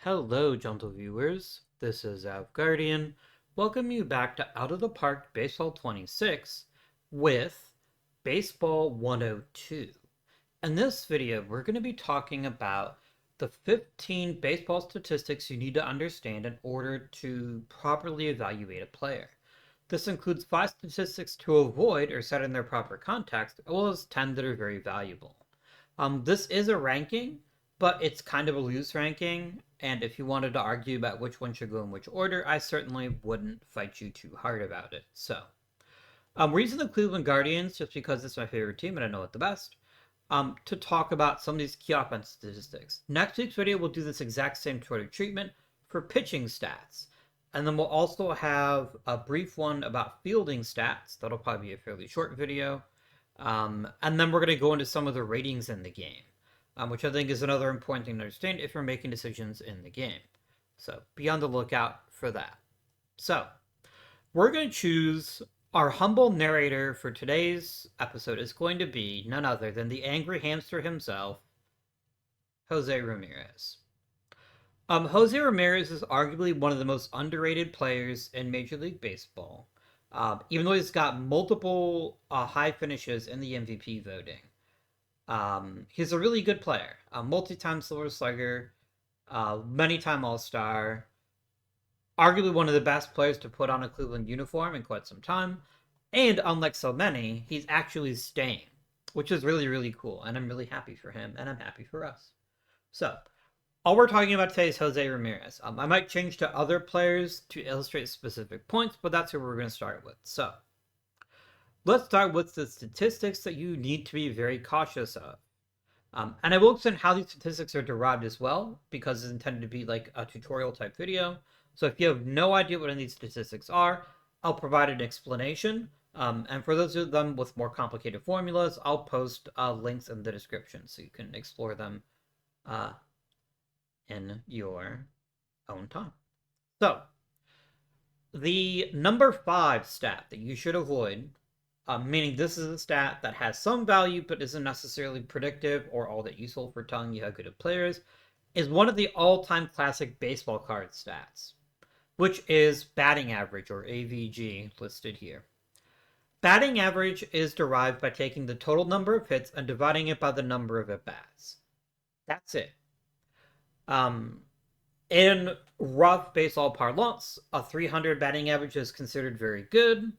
Hello, gentle viewers. This is Guardian. Welcome you back to Out of the Park Baseball 26 with Baseball 102. In this video, we're going to be talking about the 15 baseball statistics you need to understand in order to properly evaluate a player. This includes 5 statistics to avoid or set in their proper context, as well as 10 that are very valuable. This is a ranking, but it's kind of a loose ranking. And if you wanted to argue about which one should go in which order, I certainly wouldn't fight you too hard about it. So, we're using the Cleveland Guardians just because it's my favorite team and I know it the best. To talk about some of these key offense statistics. Next week's video, we'll do this exact same sort of treatment for pitching stats. And then we'll also have a brief one about fielding stats. That'll probably be a fairly short video. And then we're going to go into some of the ratings in the game, which I think is another important thing to understand if you're making decisions in the game. So be on the lookout for that. So we're going to choose our humble narrator for today's episode is going to be none other than the angry hamster himself, Jose Ramirez. Jose Ramirez is arguably one of the most underrated players in Major League Baseball. Even though he's got multiple high finishes in the MVP voting. He's a really good player, a multi-time Silver Slugger, many-time All-Star, arguably one of the best players to put on a Cleveland uniform in quite some time, and unlike so many, he's actually staying, which is really, really cool, and I'm really happy for him, and I'm happy for us. So, all we're talking about today is Jose Ramirez. I might change to other players to illustrate specific points, but that's who we're going to start with. So, let's start with the statistics that you need to be very cautious of. And I will explain how these statistics are derived as well, because it's intended to be like a tutorial type video. So if you have no idea what any of these statistics are, I'll provide an explanation. And for those of them with more complicated formulas, I'll post links in the description so you can explore them in your own time. So, the number 5 stat that you should avoid, meaning this is a stat that has some value but isn't necessarily predictive or all that useful for telling you how good a player is one of the all-time classic baseball card stats, which is batting average, or AVG, listed here. Batting average is derived by taking the total number of hits and dividing it by the number of at-bats. That's it. In rough baseball parlance, a 300 batting average is considered very good.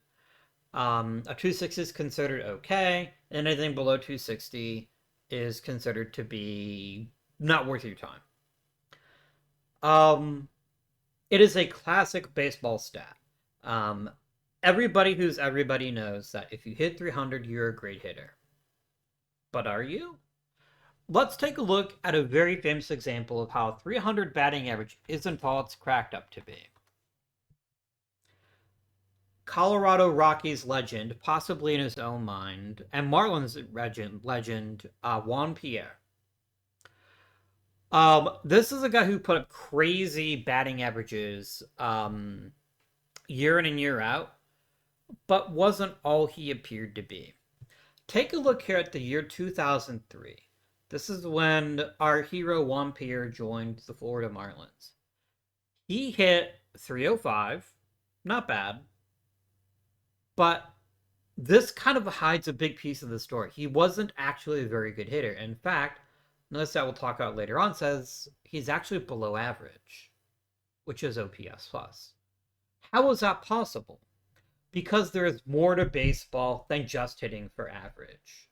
A 260 is considered okay, and anything below 260 is considered to be not worth your time. It is a classic baseball stat. Everybody knows that if you hit 300, you're a great hitter. But are you? Let's take a look at a very famous example of how 300 batting average isn't all it's cracked up to be. Colorado Rockies legend, possibly in his own mind, and Marlins legend Juan Pierre. This is a guy who put up crazy batting averages year in and year out, but wasn't all he appeared to be. Take a look here at the year 2003. This is when our hero Juan Pierre joined the Florida Marlins. He hit 305, not bad, but this kind of hides a big piece of the story. He wasn't actually a very good hitter. In fact, notice that we'll talk about later on, says he's actually below average, which is OPS plus. How was that possible? Because there is more to baseball than just hitting for average.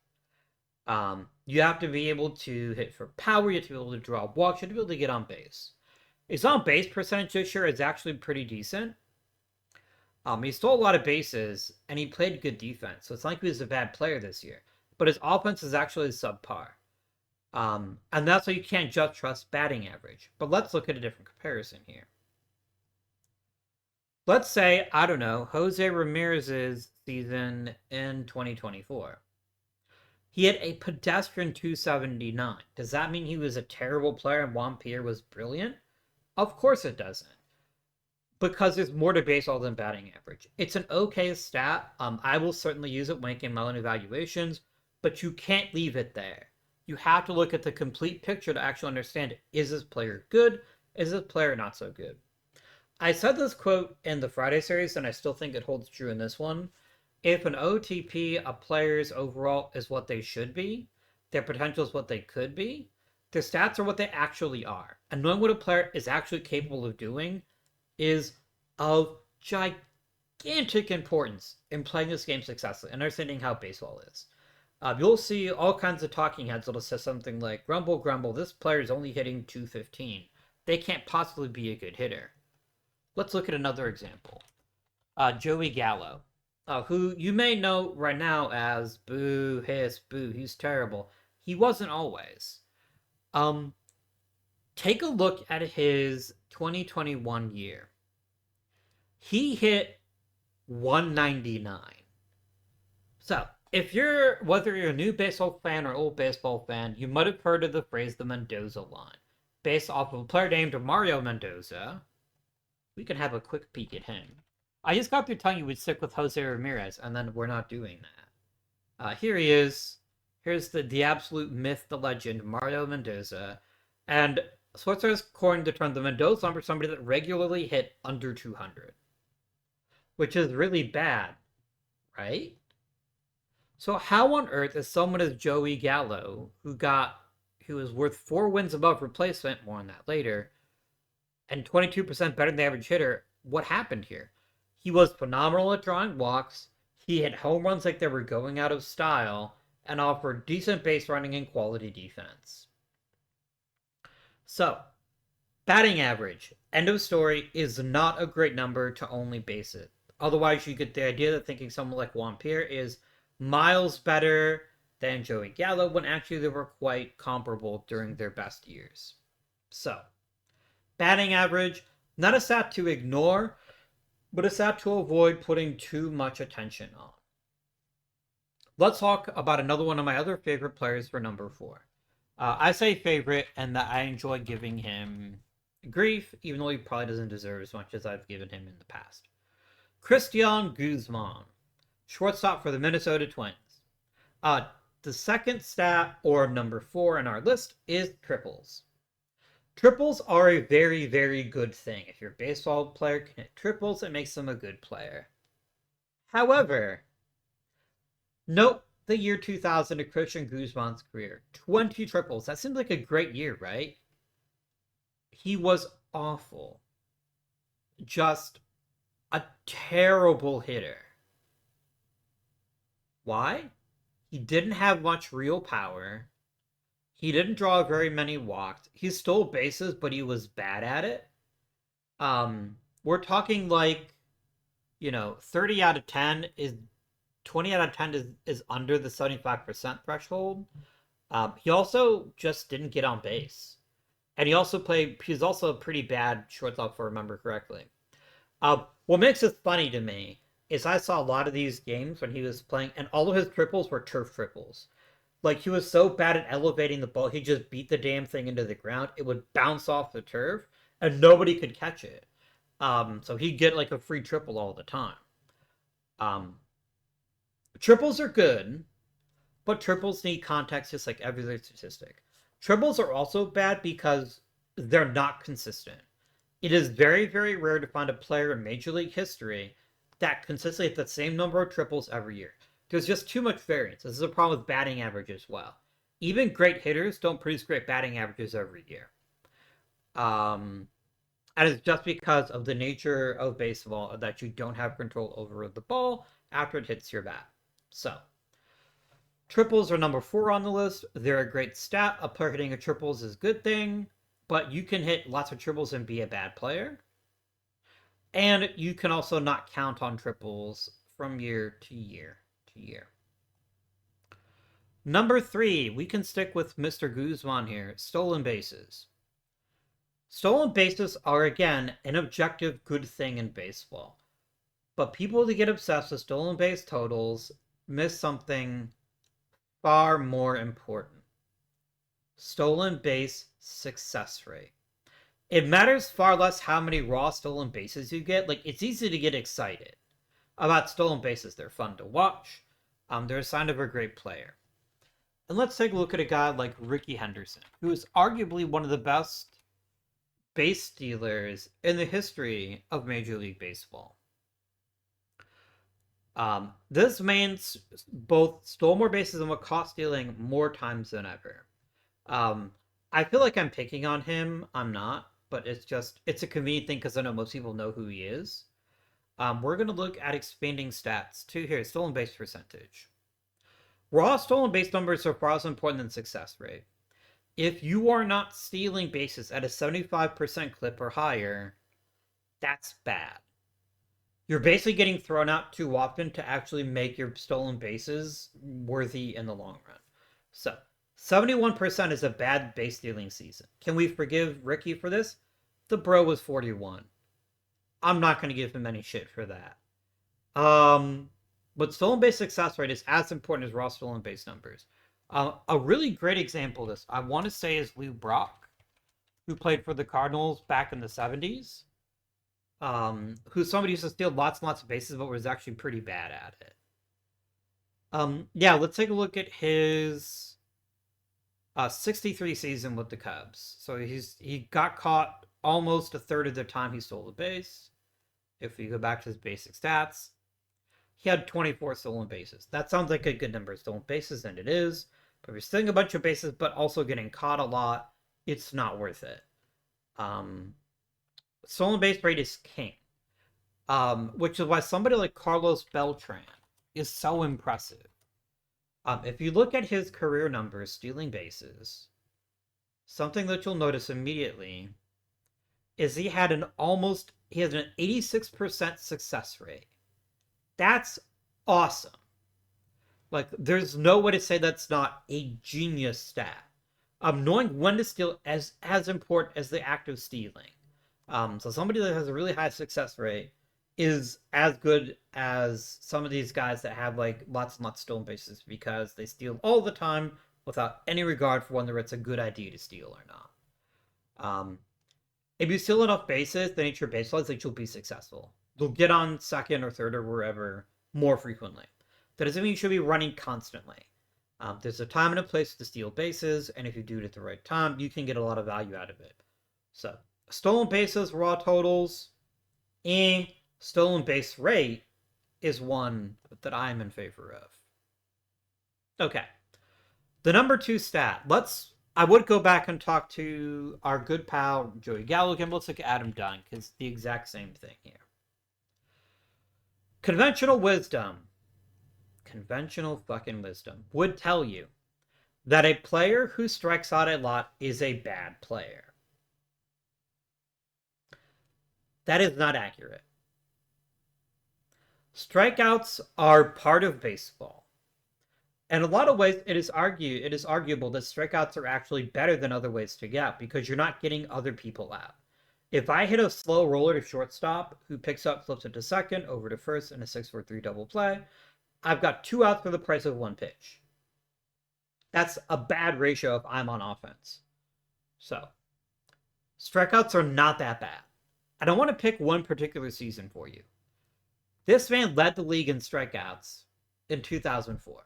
You have to be able to hit for power, you have to be able to draw walks, you have to be able to get on base. His on base percentage this year is actually pretty decent. He stole a lot of bases, and he played good defense, so it's like he was a bad player this year. But his offense is actually subpar. And that's why you can't just trust batting average. But let's look at a different comparison here. Let's say, I don't know, Jose Ramirez's season in 2024. He had a pedestrian 279. Does that mean he was a terrible player and Juan Pierre was brilliant? Of course it doesn't. Because there's more to baseball than batting average. It's an okay stat. I will certainly use it when making my own evaluations, but you can't leave it there. You have to look at the complete picture to actually understand, is this player good? Is this player not so good? I said this quote in the Friday series, and I still think it holds true in this one. If an OTP, a player's overall is what they should be, their potential is what they could be, their stats are what they actually are. And knowing what a player is actually capable of doing is of gigantic importance in playing this game successfully and understanding how baseball is. You'll see all kinds of talking heads that'll say something like, grumble, grumble, this player is only hitting 215. They can't possibly be a good hitter. Let's look at another example. Joey Gallo, who you may know right now as boo, hiss, boo, he's terrible. He wasn't always. Take a look at his 2021 year. He hit 199. So, whether you're a new baseball fan or old baseball fan, you might have heard of the phrase the Mendoza line. Based off of a player named Mario Mendoza. We can have a quick peek at him. I just got through telling you we'd stick with Jose Ramirez, and then we're not doing that. Here he is. Here's the absolute myth, the legend, Mario Mendoza. And Switzer's coined the term the Mendoza line for somebody that regularly hit under 200. Which is really bad, right? So how on earth is someone as Joey Gallo, who is worth 4 wins above replacement, more on that later, and 22% better than the average hitter, what happened here? He was phenomenal at drawing walks, he hit home runs like they were going out of style, and offered decent base running and quality defense. So, batting average, end of story, is not a great number to only base it. Otherwise, you get the idea that thinking someone like Juan Pierre is miles better than Joey Gallo, when actually they were quite comparable during their best years. So, batting average, not a stat to ignore, but a stat to avoid putting too much attention on. Let's talk about another one of my other favorite players for number 4. I say favorite, and that I enjoy giving him grief, even though he probably doesn't deserve as much as I've given him in the past. Cristian Guzman, shortstop for the Minnesota Twins. The second stat, or number 4 in our list, is triples. Triples are a very, very good thing. If your baseball player can hit triples, it makes them a good player. However, note the year 2000 of Cristian Guzman's career. 20 triples. That seems like a great year, right? He was awful. Just a terrible hitter. Why? He didn't have much real power. He didn't draw very many walks. He stole bases, but he was bad at it. We're talking like, 30 out of 10 is 20 out of 10 is under the 75% threshold. He also just didn't get on base. And he's also a pretty bad shortstop, if I remember correctly. What makes this funny to me is I saw a lot of these games when he was playing, and all of his triples were turf triples. Like, he was so bad at elevating the ball, he just beat the damn thing into the ground. It would bounce off the turf, and nobody could catch it. So he'd get, like, a free triple all the time. Triples are good, but triples need context just like every other statistic. Triples are also bad because they're not consistent. It is very, very rare to find a player in Major League history that consistently hits the same number of triples every year. There's just too much variance. This is a problem with batting average as well. Even great hitters don't produce great batting averages every year. And it's just because of the nature of baseball that you don't have control over the ball after it hits your bat. So, triples are number 4 on the list. They're a great stat. A player hitting a triples is a good thing, but you can hit lots of triples and be a bad player. And you can also not count on triples from year to year to year. Number 3, we can stick with Mr. Guzman here. Stolen bases. Stolen bases are, again, an objective good thing in baseball. But people that get obsessed with stolen base totals miss something far more important. Stolen base success rate. It matters far less how many raw stolen bases you get. Like, it's easy to get excited about stolen bases. They're fun to watch. They're a sign of a great player. And let's take a look at a guy like Rickey Henderson, who is arguably one of the best base stealers in the history of Major League Baseball. This man both stole more bases and was caught stealing more times than ever. Um, I feel like I'm picking on him. I'm not, but it's a convenient thing because I know most people know who he is. We're going to look at expanding stats to here, stolen base percentage. Raw stolen base numbers are far less important than success rate. If you are not stealing bases at a 75% clip or higher, that's bad. You're basically getting thrown out too often to actually make your stolen bases worthy in the long run. So, 71% is a bad base stealing season. Can we forgive Ricky for this? The bro was 41. I'm not going to give him any shit for that. But stolen base success rate is as important as raw stolen base numbers. A really great example of this, I want to say, is Lou Brock, who played for the Cardinals back in the 70s. Who's somebody who used to steal lots and lots of bases, but was actually pretty bad at it. Yeah, let's take a look at his 63 season with the Cubs. So he got caught almost a third of the time he stole a base. If we go back to his basic stats, he had 24 stolen bases. That sounds like a good number of stolen bases, and it is. But if you're stealing a bunch of bases, but also getting caught a lot, it's not worth it. Stolen base rate is king. Which is why somebody like Carlos Beltran is so impressive. If you look at his career numbers stealing bases, something that you'll notice immediately is he has an 86% success rate. That's awesome. Like, there's no way to say that's not a genius stat. Knowing when to steal as important as the act of stealing. So somebody that has a really high success rate is as good as some of these guys that have like lots and lots of stolen bases because they steal all the time without any regard for whether it's a good idea to steal or not. If you steal enough bases, then it's your base laws that you'll be successful. You'll get on second or third or wherever more frequently. That doesn't mean you should be running constantly. There's a time and a place to steal bases, and if you do it at the right time, you can get a lot of value out of it. So, stolen bases, raw totals, and stolen base rate is one that I'm in favor of. Okay. The number 2 stat. I would go back and talk to our good pal Joey Gallo again. Let's look at Adam Dunn, because it's the exact same thing here. Conventional fucking wisdom would tell you that a player who strikes out a lot is a bad player. That is not accurate. Strikeouts are part of baseball. In a lot of ways, it is arguable that strikeouts are actually better than other ways to get because you're not getting other people out. If I hit a slow roller to shortstop who picks up, flips it to second, over to first, and a 6-4-3 double play, I've got 2 outs for the price of 1 pitch. That's a bad ratio if I'm on offense. So, strikeouts are not that bad. I don't want to pick one particular season for you. This man led the league in strikeouts in 2004.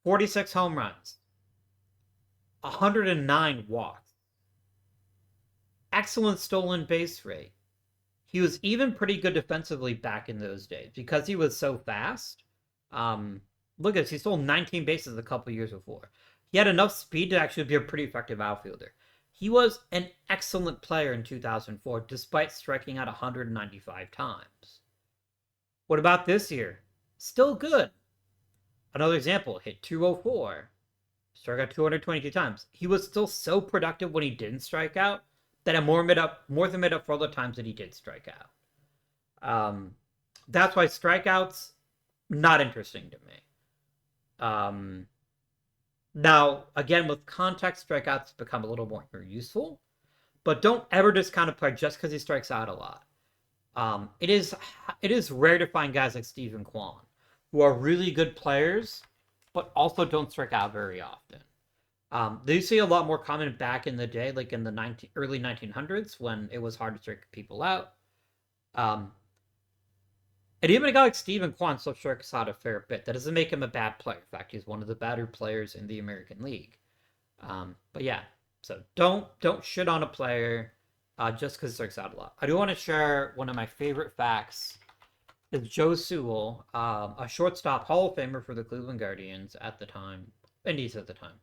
46 home runs. 109 walks. Excellent stolen base rate. He was even pretty good defensively back in those days because he was so fast. Look at this. He stole 19 bases a couple years before. He had enough speed to actually be a pretty effective outfielder. He was an excellent player in 2004, despite striking out 195 times. What about this year? Still good. Another example, hit 204, struck out 222 times. He was still so productive when he didn't strike out that it more than made up for all the times that he did strike out. That's why strikeouts, not interesting to me. Now, again, with context, strikeouts become a little more useful, but don't ever discount a player just because he strikes out a lot. It is rare to find guys like Stephen Kwan, who are really good players, but also don't strike out very often. They see a lot more common back in the day, like in the early 1900s, when it was hard to strike people out. And even a guy like Stephen Kwan still strikes out a fair bit. That doesn't make him a bad player. In fact, he's one of the better players in the American League. But yeah, So don't shit on a player just because it strikes out a lot. I do want to share one of my favorite facts. Is Joe Sewell, a shortstop Hall of Famer for the Cleveland Guardians at the time, Indies at the time.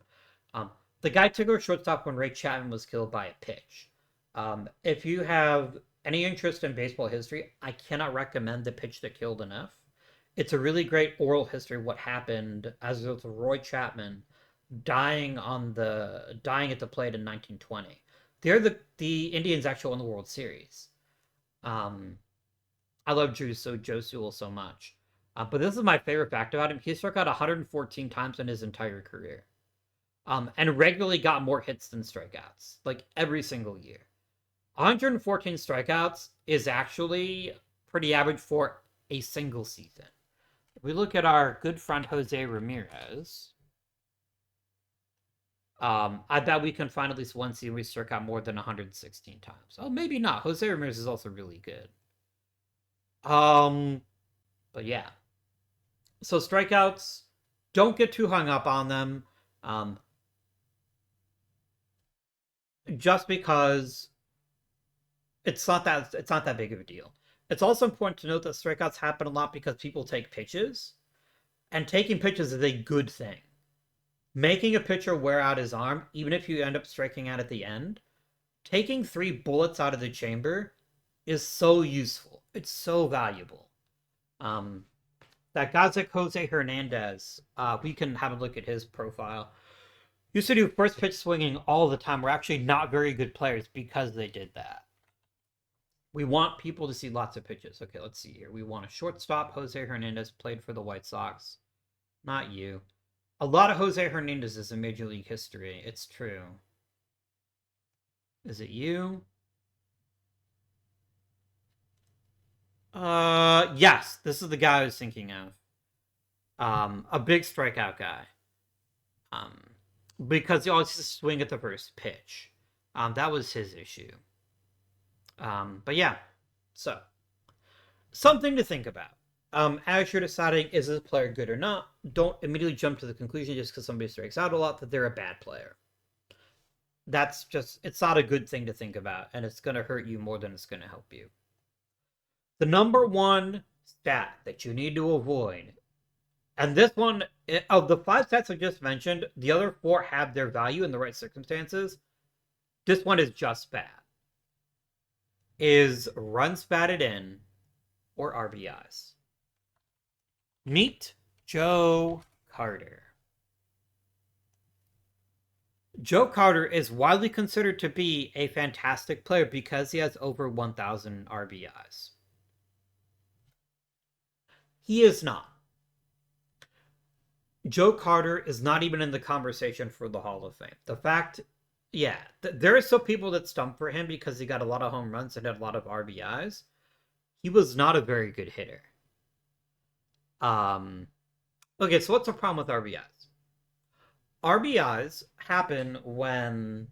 Um, the guy took over shortstop when Ray Chapman was killed by a pitch. If you have any interest in baseball history, I cannot recommend The Pitch That Killed Enough. It's a really great oral history of what happened as a result of Roy Chapman dying at the plate in 1920. They're the Indians actually won the World Series. Um, I love Joe Sewell so much. But this is my favorite fact about him. He struck out 114 times in his entire career. And regularly got more hits than strikeouts, like every single year. 114 strikeouts is actually pretty average for a single season. If we look at our good friend Jose Ramirez, I bet we can find at least one season we struck out more than 116 times. Oh, maybe not. Jose Ramirez is also really good. But yeah. So strikeouts, don't get too hung up on them. Just because it's not that big of a deal. It's also important to note that strikeouts happen a lot because people take pitches, and taking pitches is a good thing. Making a pitcher wear out his arm, even if you end up striking out at the end, taking 3 bullets out of the chamber is so useful. It's so valuable. That guy's like Jose Hernandez. We can have a look at his profile. Used to do first pitch swinging all the time. We're actually not very good players because they did that. We want people to see lots of pitches. Okay, let's see here. We want a shortstop. Jose Hernandez played for the White Sox. Not you. A lot of Jose Hernandez's in Major League history. It's true. Is it you? Yes. This is the guy I was thinking of. A big strikeout guy. Because he always just swing at the first pitch. That was his issue. But yeah. So, something to think about. As you're deciding, is this player good or not, don't immediately jump to the conclusion just because somebody strikes out a lot that they're a bad player. It's not a good thing to think about, and it's going to hurt you more than it's going to help you. The number one stat that you need to avoid, and this one, of the 5 stats I just mentioned, the other 4 have their value in the right circumstances. This one is just bad. Is runs batted in or RBIs. Meet Joe Carter. Joe Carter is widely considered to be a fantastic player because he has over 1,000 RBIs. He is not. Joe Carter is not even in the conversation for the Hall of Fame. The fact, yeah, there are still people that stump for him because he got a lot of home runs and had a lot of RBIs. He was not a very good hitter. Okay, so what's the problem with RBIs? RBIs happen when,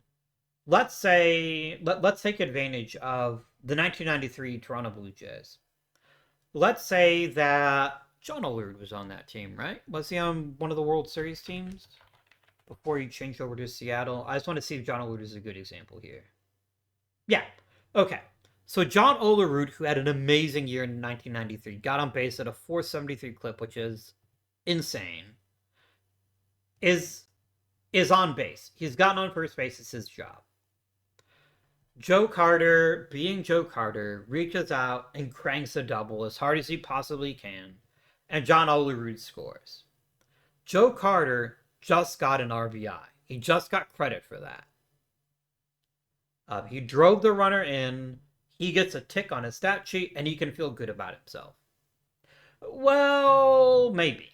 let's say, let's take advantage of the 1993 Toronto Blue Jays. Let's say that John Olerud was on that team, right? Was he on one of the World Series teams before he changed over to Seattle? I just want to see if John Olerud is a good example here. Yeah, okay. So John Olerud, who had an amazing year in 1993, got on base at a 473 clip, which is insane, is on base. He's gotten on first base. It's his job. Joe Carter, being Joe Carter, reaches out and cranks a double as hard as he possibly can, and John Olerud scores. Joe Carter just got an RBI. He just got credit for that. He drove the runner in. He gets a tick on his stat sheet, and he can feel good about himself. Well, maybe.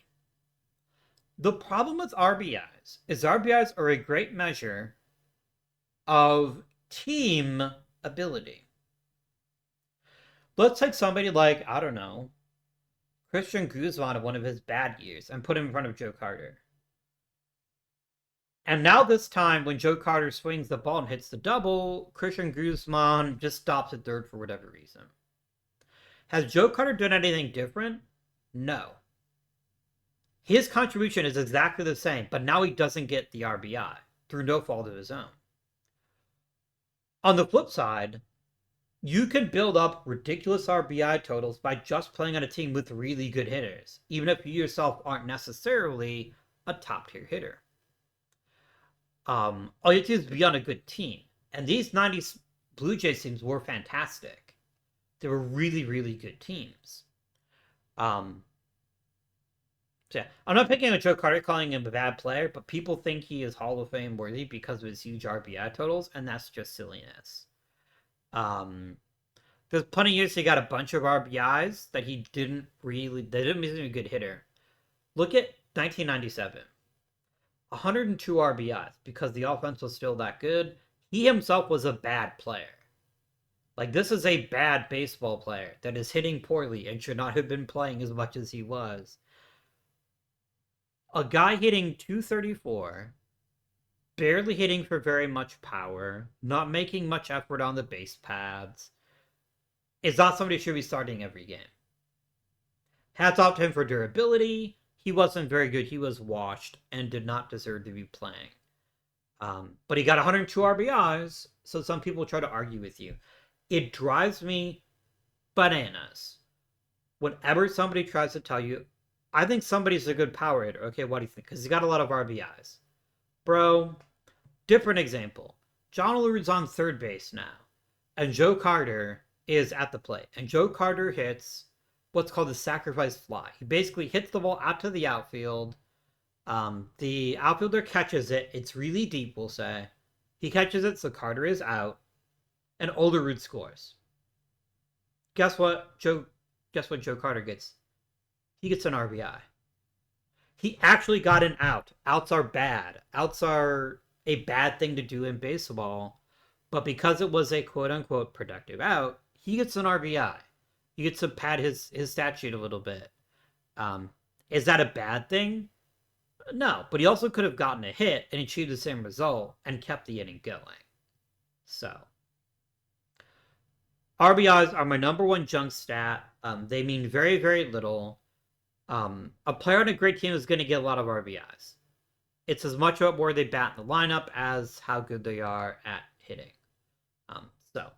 The problem with RBIs is RBIs are a great measure of team ability. Let's take somebody like, I don't know, Christian Guzman of one of his bad years and put him in front of Joe Carter. And now this time, when Joe Carter swings the ball and hits the double, Christian Guzman just stops at third for whatever reason. Has Joe Carter done anything different? No. His contribution is exactly the same, but now he doesn't get the RBI through no fault of his own. On the flip side, you can build up ridiculous RBI totals by just playing on a team with really good hitters, even if you yourself aren't necessarily a top tier hitter. All you have to do is be on a good team. And these 90s Blue Jays teams were fantastic. They were really, really good teams. So yeah, I'm not picking on Joe Carter, calling him a bad player, but people think he is Hall of Fame worthy because of his huge RBI totals, and that's just silliness. There's plenty of years he got a bunch of RBIs that he didn't really. They didn't make him a good hitter. Look at 1997, 102 RBIs because the offense was still that good. He himself was a bad player. Like, this is a bad baseball player that is hitting poorly and should not have been playing as much as he was. A guy hitting 234, barely hitting for very much power, not making much effort on the base paths, is not somebody who should be starting every game. Hats off to him for durability. He wasn't very good. He was washed and did not deserve to be playing. But he got 102 RBIs, so some people try to argue with you. It drives me bananas whenever somebody tries to tell you, I think somebody's a good power hitter. Okay, what do you think? Because he got a lot of RBIs. Bro, different example. John Olerud's on third base now, and Joe Carter is at the plate. And Joe Carter hits what's called the sacrifice fly. He basically hits the ball out to the outfield. The outfielder catches it. It's really deep, we'll say. He catches it, so Carter is out. And Olerud scores. Guess what Joe Carter gets? He gets an RBI. He actually got an out. Outs are bad. Outs are a bad thing to do in baseball. But because it was a quote-unquote productive out, he gets an RBI. He gets to pad his stat sheet a little bit. Is that a bad thing? No, but he also could have gotten a hit and achieved the same result and kept the inning going. So, RBIs are my number one junk stat. They mean very, very little. A player on a great team is going to get a lot of RBIs. It's as much about where they bat in the lineup as how good they are at hitting. So,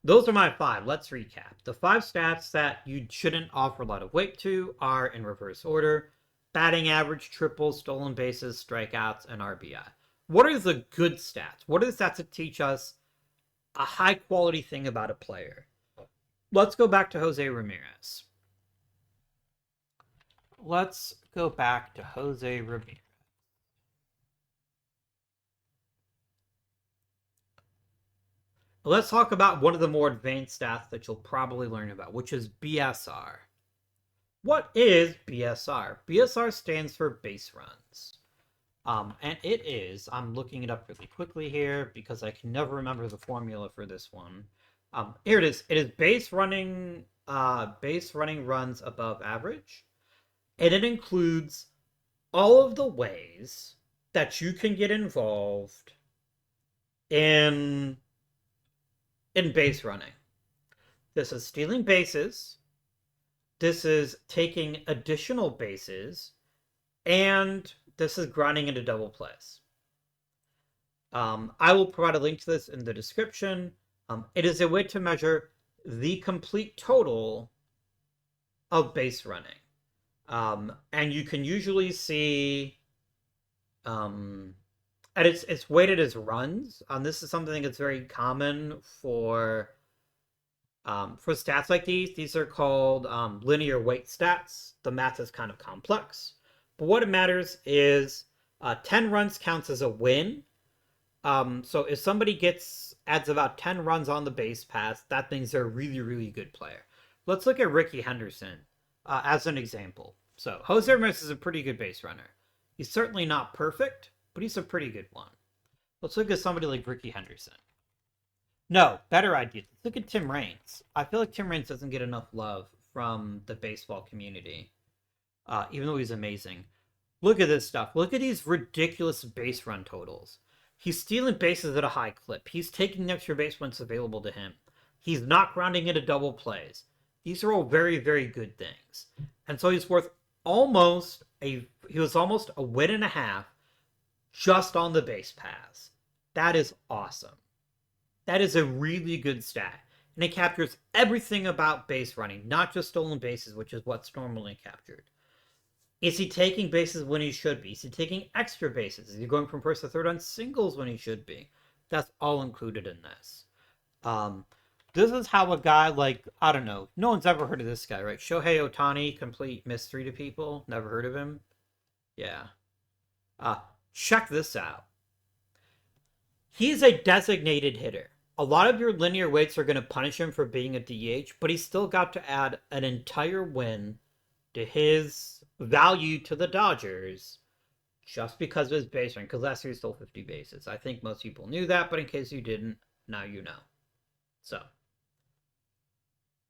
those are my 5. Let's recap. The 5 stats that you shouldn't offer a lot of weight to are in reverse order: batting average, triples, stolen bases, strikeouts, and RBI. What are the good stats? What are the stats that teach us a high quality thing about a player? Let's go back to Jose Ramirez. Let's talk about one of the more advanced stats that you'll probably learn about, which is BSR. What is BSR? BSR stands for base runs. And it is, I'm looking it up really quickly here because I can never remember the formula for this one. Here it is. It is base running runs above average. And it includes all of the ways that you can get involved in base running. This is stealing bases. This is taking additional bases. And this is grinding into double plays. I will provide a link to this in the description. It is a way to measure the complete total of base running. And you can usually see, and it's weighted as runs. This is something that's very common for stats like these. These are called linear weight stats. The math is kind of complex. But what it matters is 10 runs counts as a win. So if somebody adds about 10 runs on the base pass, that means they're a really, really good player. Let's look at Ricky Henderson as an example. So Jose Ramirez is a pretty good base runner. He's certainly not perfect, but he's a pretty good one. Let's look at somebody like Ricky Henderson. No, better idea. Let's look at Tim Raines. I feel like Tim Raines doesn't get enough love from the baseball community. Even though he's amazing. Look at this stuff. Look at these ridiculous base run totals. He's stealing bases at a high clip. He's taking the extra base when it's available to him. He's not grounding into double plays. These are all very, very good things. And so he's worth almost a win and a half just on the base pass. That is awesome. That is a really good stat. And it captures everything about base running, not just stolen bases, which is what's normally captured. Is he taking bases when he should be? Is he taking extra bases? Is he going from first to third on singles when he should be? That's all included in this. Um, this is how a guy like, I don't know, no one's ever heard of this guy, right? Shohei Ohtani, complete mystery to people. Never heard of him? Yeah. Uh, Check this out. He's a designated hitter. A lot of your linear weights are going to punish him for being a DH, but he still got to add an entire win to his value to the Dodgers just because of his base running. Because last year he stole 50 bases. I think most people knew that, but in case you didn't, now you know. So,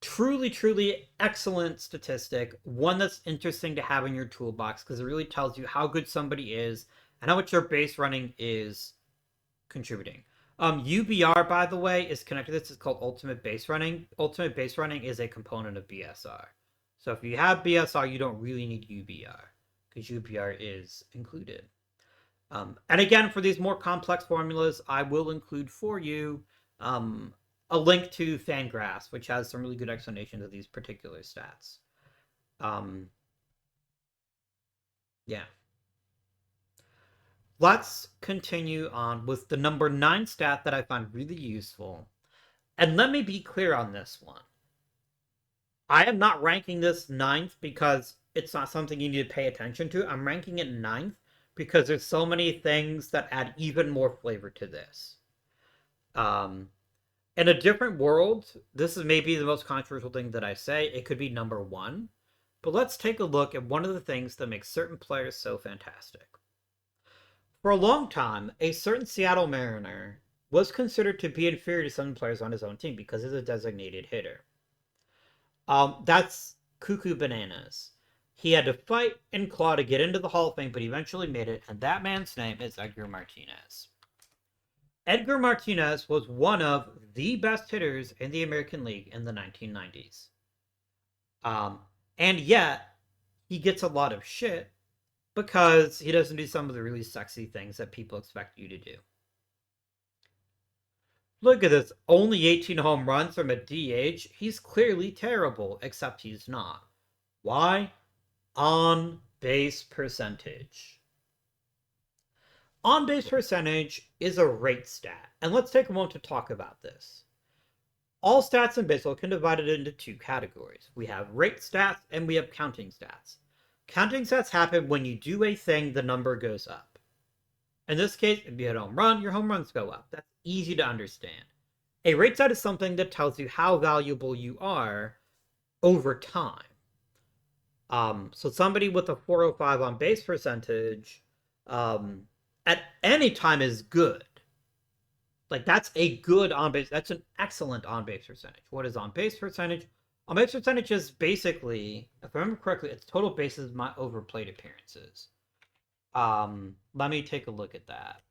truly, truly excellent statistic. One that's interesting to have in your toolbox because it really tells you how good somebody is and how much your base running is contributing. UBR, by the way, is connected to this. It's called Ultimate Base Running. Ultimate Base Running is a component of BSR. So if you have BSR, you don't really need UBR because UBR is included. And again, for these more complex formulas, I will include for you a link to FanGraphs, which has some really good explanations of these particular stats. Yeah. Let's continue on with the number 9 stat that I find really useful. And let me be clear on this one. I am not ranking this 9th because it's not something you need to pay attention to. I'm ranking it 9th because there's so many things that add even more flavor to this. In a different world, this is maybe the most controversial thing that I say. It could be number 1. But let's take a look at one of the things that makes certain players so fantastic. For a long time, a certain Seattle Mariner was considered to be inferior to some players on his own team because he's a designated hitter. That's cuckoo bananas. He had to fight and claw to get into the Hall of Fame, but he eventually made it, and that man's name is Edgar Martinez. Edgar Martinez was one of the best hitters in the American League in the 1990s. And yet, he gets a lot of shit because he doesn't do some of the really sexy things that people expect you to do. Look at this, only 18 home runs from a DH. He's clearly terrible, except he's not. Why? On base percentage. On base percentage is a rate stat, and let's take a moment to talk about this. All stats in baseball can be divided into 2 categories. We have rate stats and we have counting stats. Counting stats happen when you do a thing, the number goes up. In this case, if you hit a home run, your home runs go up. That's easy to understand. A rate stat is something that tells you how valuable you are over time. So somebody with a 405 on base percentage at any time is good. Like, that's a good on base. That's an excellent on base percentage. What is on base percentage? On base percentage is basically, if I remember correctly, it's total bases over plate appearances. Let me take a look at that.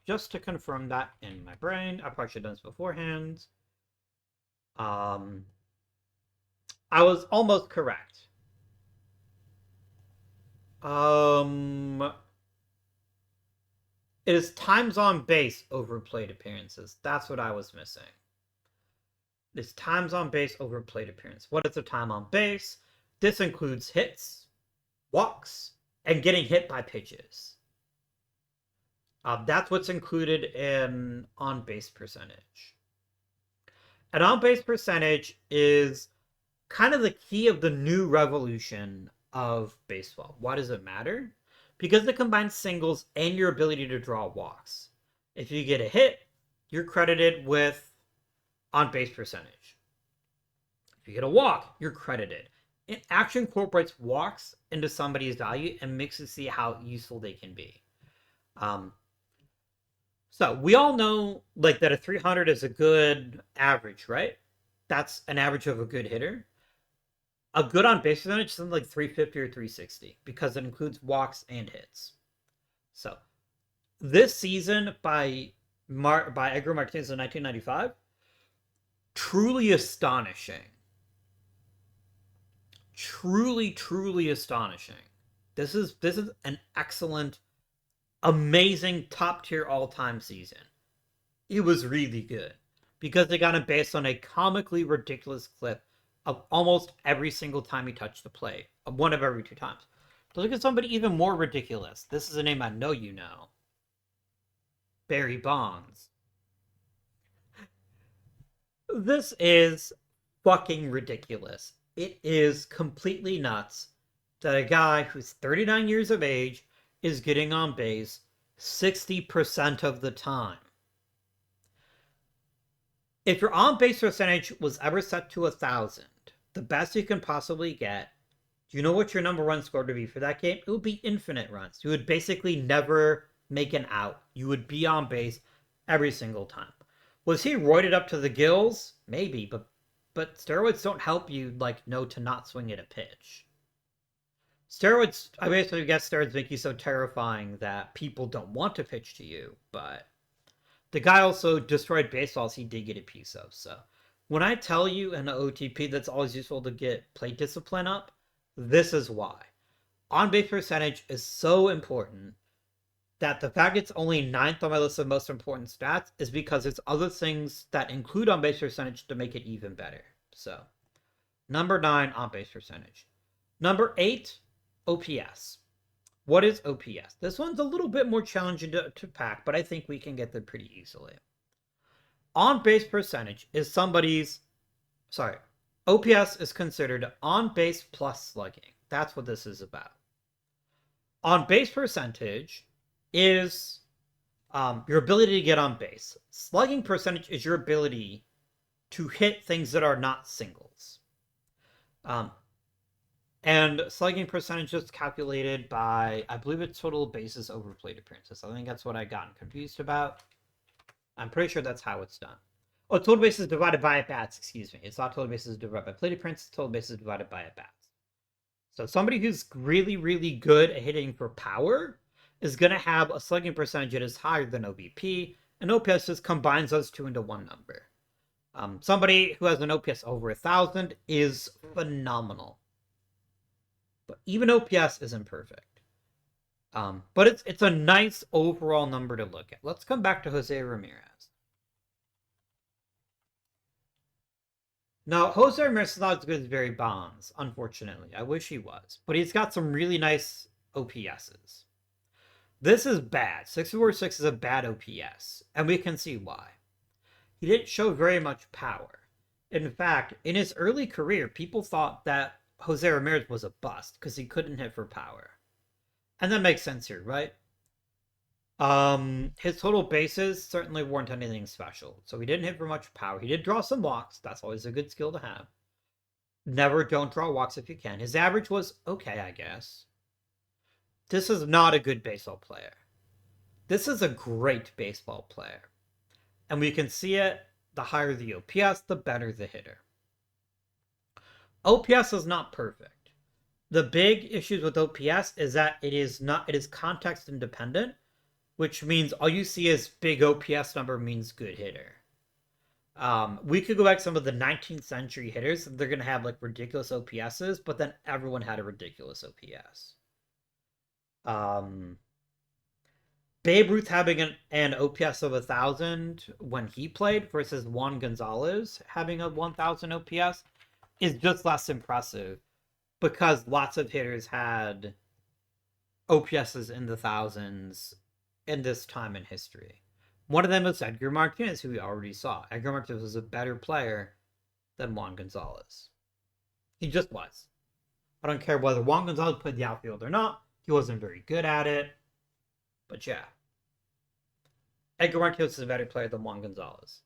Just to confirm that in my brain. I probably should have done this beforehand. I was almost correct. It is times on base over plate appearances. That's what I was missing. It's times on base over plate appearance. What is the time on base? This includes hits, walks, and getting hit by pitches. That's what's included in on base percentage. And on base percentage is kind of the key of the new revolution of baseball. Why does it matter? Because it combines singles and your ability to draw walks. If you get a hit, you're credited with on base percentage. If you get a walk, you're credited. It actually incorporates walks into somebody's value and makes it see how useful they can be. So we all know like that a 300 is a good average, right? That's an average of a good hitter. A good on base percentage is something like 350 or 360 because it includes walks and hits. So this season by Edgar Martinez in 1995, truly astonishing. Truly, truly astonishing. This is an excellent, amazing, top tier all time season. It was really good because they got him based on a comically ridiculous clip of almost every single time he touched the plate, one of every two times. But look at somebody even more ridiculous. This is a name I know you know. Barry Bonds. This is fucking ridiculous. It is completely nuts that a guy who's 39 years of age is getting on base 60% of the time. If your on base percentage was ever set to 1,000, the best you can possibly get, do you know what your number one score would be for that game? It would be infinite runs. You would basically never make an out. You would be on base every single time. Was he roided up to the gills? Maybe, but steroids don't help you like know to not swing at a pitch. Steroids, I basically guess steroids make you so terrifying that people don't want to pitch to you, but the guy also destroyed baseballs he did get a piece of. So when I tell you in an OOTP that's always useful to get plate discipline up, this is why. On base percentage is so important that the fact it's only ninth on my list of most important stats is because there's other things that include on base percentage to make it even better. So, number 9, on base percentage. Number 8, OPS. What is OPS? This one's a little bit more challenging to pack, but I think we can get there pretty easily. On base percentage is OPS is considered on base plus slugging. That's what this is about. On base percentage is your ability to get on base. Slugging percentage is your ability to hit things that are not singles. And slugging percentage is calculated by, I believe it's total bases over plate appearances. I think that's what I gotten confused about. I'm pretty sure that's how it's done. Oh, total bases divided by at-bats, excuse me. It's not total bases divided by plate appearances, total bases divided by at-bats. So somebody who's really, really good at hitting for power is going to have a slugging percentage that is higher than OBP, and OPS just combines those two into one number. Somebody who has an OPS over 1,000 is phenomenal. But even OPS isn't perfect. But it's a nice overall number to look at. Let's come back to Jose Ramirez. Now, Jose Ramirez is not as good as Barry Bonds, unfortunately. I wish he was. But he's got some really nice OPSs. This is bad. 646 is a bad OPS, and we can see why. He didn't show very much power. In fact, in his early career, people thought that Jose Ramirez was a bust because he couldn't hit for power. And that makes sense here, right? His total bases certainly weren't anything special, so he didn't hit for much power. He did draw some walks. That's always a good skill to have. Never don't draw walks if you can. His average was okay, I guess. This is not a good baseball player. This is a great baseball player. And we can see it, the higher the OPS, the better the hitter. OPS is not perfect. The big issues with OPS is that it is context independent, which means all you see as big OPS number means good hitter. We could go back to some of the 19th century hitters. They're going to have like ridiculous OPSs, but then everyone had a ridiculous OPS. Babe Ruth having an OPS of 1,000 when he played versus Juan Gonzalez having a 1,000 OPS is just less impressive because lots of hitters had OPSs in the thousands in this time in history. One of them was Edgar Martinez, who we already saw. Edgar Martinez was a better player than Juan Gonzalez. He just was. I don't care whether Juan Gonzalez played the outfield or not. He wasn't very good at it. But yeah. Edgar Martinez is a better player than Juan Gonzalez.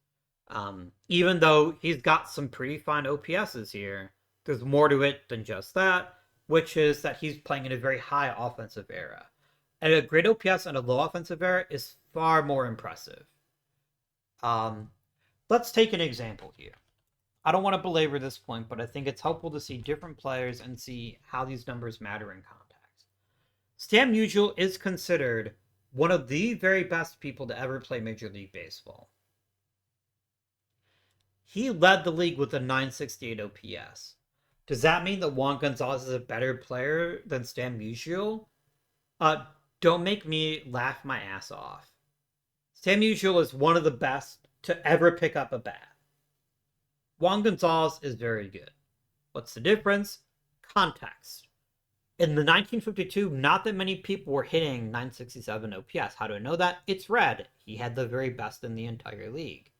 Even though he's got some pretty fine OPSs here, there's more to it than just that, which is that he's playing in a very high offensive era. And a great OPS and a low offensive era is far more impressive. Let's take an example here. I don't want to belabor this point, but I think it's helpful to see different players and see how these numbers matter in context. Stan Musial is considered one of the very best people to ever play Major League Baseball. He led the league with a 968 OPS. Does that mean that Juan Gonzalez is a better player than Stan Musial? Don't make me laugh my ass off. Sam Musial is one of the best to ever pick up a bat. Juan Gonzalez is very good. What's the difference? Context. In the 1952, not that many people were hitting 967 OPS. How do I know that? It's red. He had the very best in the entire league.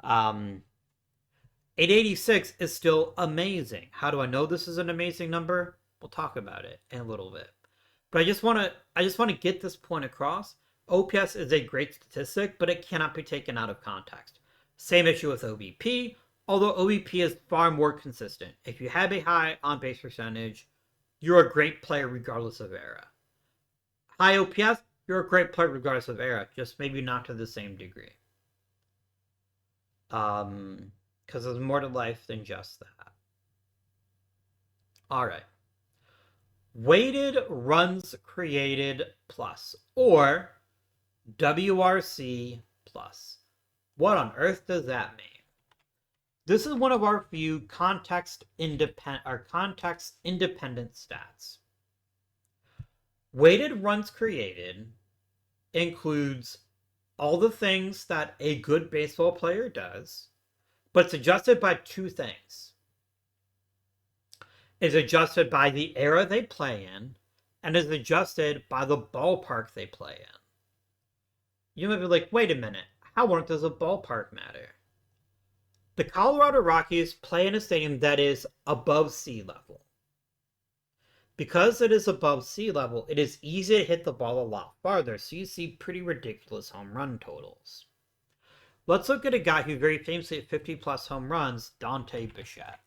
886 is still amazing. How do I know this is an amazing number? We'll talk about it in a little bit. But I just want to get this point across. OPS is a great statistic, but it cannot be taken out of context. Same issue with OBP, although OBP is far more consistent. If you have a high on-base percentage, you're a great player regardless of era. High OPS, you're a great player regardless of era, just maybe not to the same degree. Because there's more to life than just that. All right. Weighted runs created plus, or WRC plus. What on earth does that mean? This is one of our few context independent stats. Weighted runs created includes all the things that a good baseball player does, but it's adjusted by two things. It's adjusted by the era they play in, and is adjusted by the ballpark they play in. You might be like, wait a minute, how on earth does a ballpark matter? The Colorado Rockies play in a stadium that is above sea level. Because it is above sea level, it is easy to hit the ball a lot farther, so you see pretty ridiculous home run totals. Let's look at a guy who very famously hit 50-plus home runs, Dante Bichette.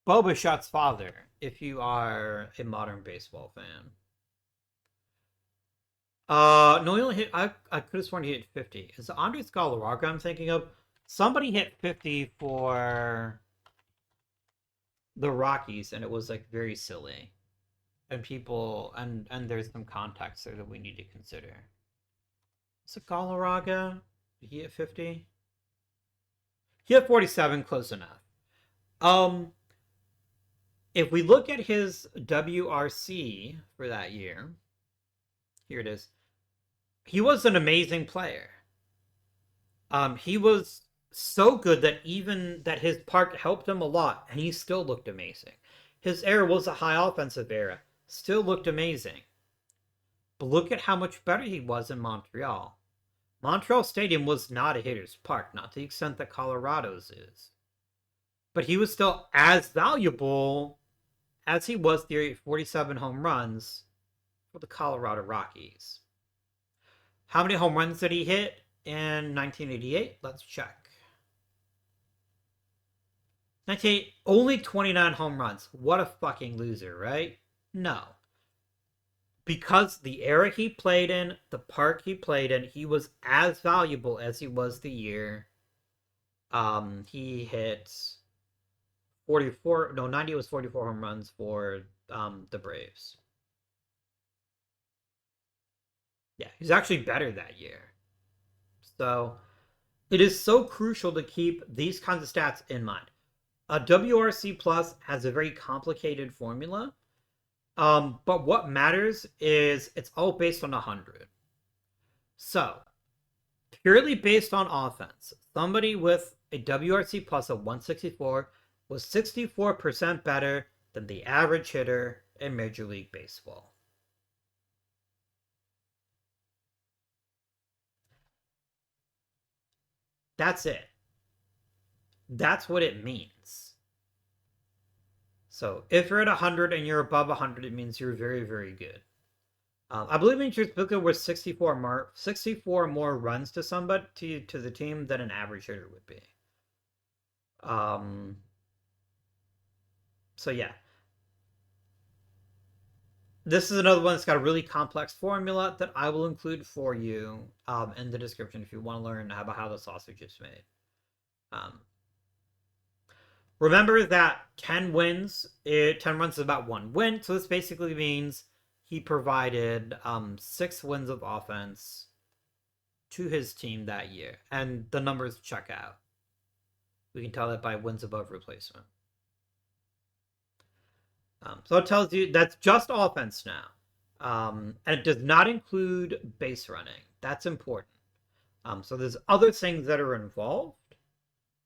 Bo Bichette's father, if you are a modern baseball fan. No, he only hit, I could have sworn he hit 50. Is it Andres Galarraga I'm thinking of? Somebody hit 50 for the Rockies, and it was like very silly. And people, and there's some context there that we need to consider. Is it Galarraga? Did he hit 50? He hit 47, close enough. If we look at his WRC for that year, here it is. He was an amazing player. He was so good that even that his park helped him a lot, and he still looked amazing. His era was a high offensive era, still looked amazing. But look at how much better he was in Montreal. Montreal Stadium was not a hitter's park, not to the extent that Colorado's is. But he was still as valuable as he was the 47 home runs for the Colorado Rockies. How many home runs did he hit in 1988? Let's check. 1988, only 29 home runs. What a fucking loser, right? No. Because the era he played in, the park he played in, he was as valuable as he was the year. He hit 90 was 44 home runs for the Braves. Yeah, he's actually better that year. So it is so crucial to keep these kinds of stats in mind. A WRC Plus has a very complicated formula. But what matters is it's all based on 100. So, purely based on offense, somebody with a WRC Plus of 164 was 64% better than the average hitter in Major League Baseball. That's it. That's what it means. So if you're at 100 and you're above 100, it means you're very, very good. I believe Major League was 64 more runs to somebody to the team than an average hitter would be. So yeah. This is another one that's got a really complex formula that I will include for you in the description if you want to learn about how the sausage is made. Remember that 10 runs is about 1 win, so this basically means he provided 6 wins of offense to his team that year, and the numbers check out. We can tell that by wins above replacement. So it tells you that's just offense now. And it does not include base running. That's important. So there's other things that are involved,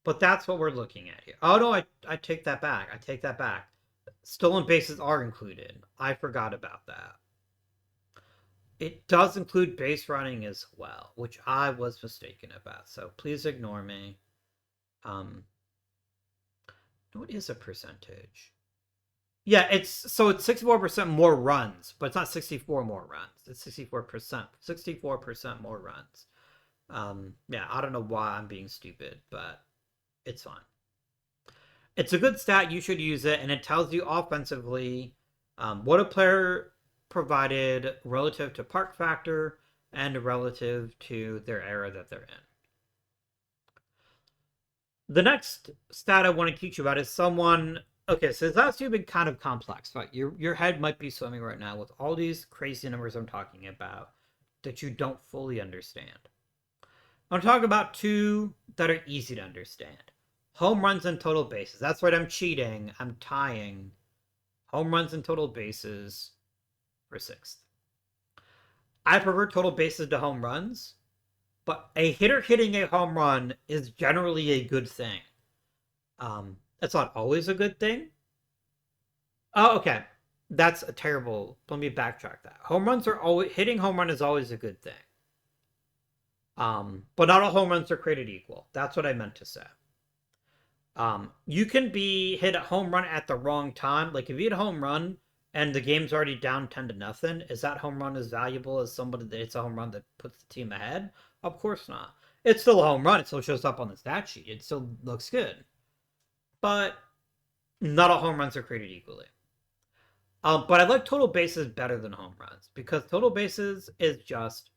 but that's what we're looking at here. Oh no, I take that back. I take that back. Stolen bases are included. I forgot about that. It does include base running as well, which I was mistaken about. So please ignore me. What is a percentage? Yeah, it's 64% more runs, but it's not 64 more runs. It's 64%. 64% more runs. Yeah, I don't know why I'm being stupid, but it's fine. It's a good stat. You should use it, and it tells you offensively what a player provided relative to park factor and relative to their era that they're in. The next stat I want to teach you about is someone. Okay, so this last two have been kind of complex, right? Your head might be swimming right now with all these crazy numbers I'm talking about that you don't fully understand. I'm talking about two that are easy to understand. Home runs and total bases. That's right, I'm cheating. I'm tying home runs and total bases for sixth. I prefer total bases to home runs, but a hitter hitting a home run is generally a good thing. It's not always a good thing. Oh, okay. That's a terrible. Let me backtrack that. Home runs are always hitting home run is always a good thing. But not all home runs are created equal. That's what I meant to say. You can be hit a home run at the wrong time. Like if you hit a home run and the game's already down 10-0, is that home run as valuable as somebody that hits a home run that puts the team ahead? Of course not. It's still a home run. It still shows up on the stat sheet. It still looks good. But not all home runs are created equally. But I like total bases better than home runs because total bases is just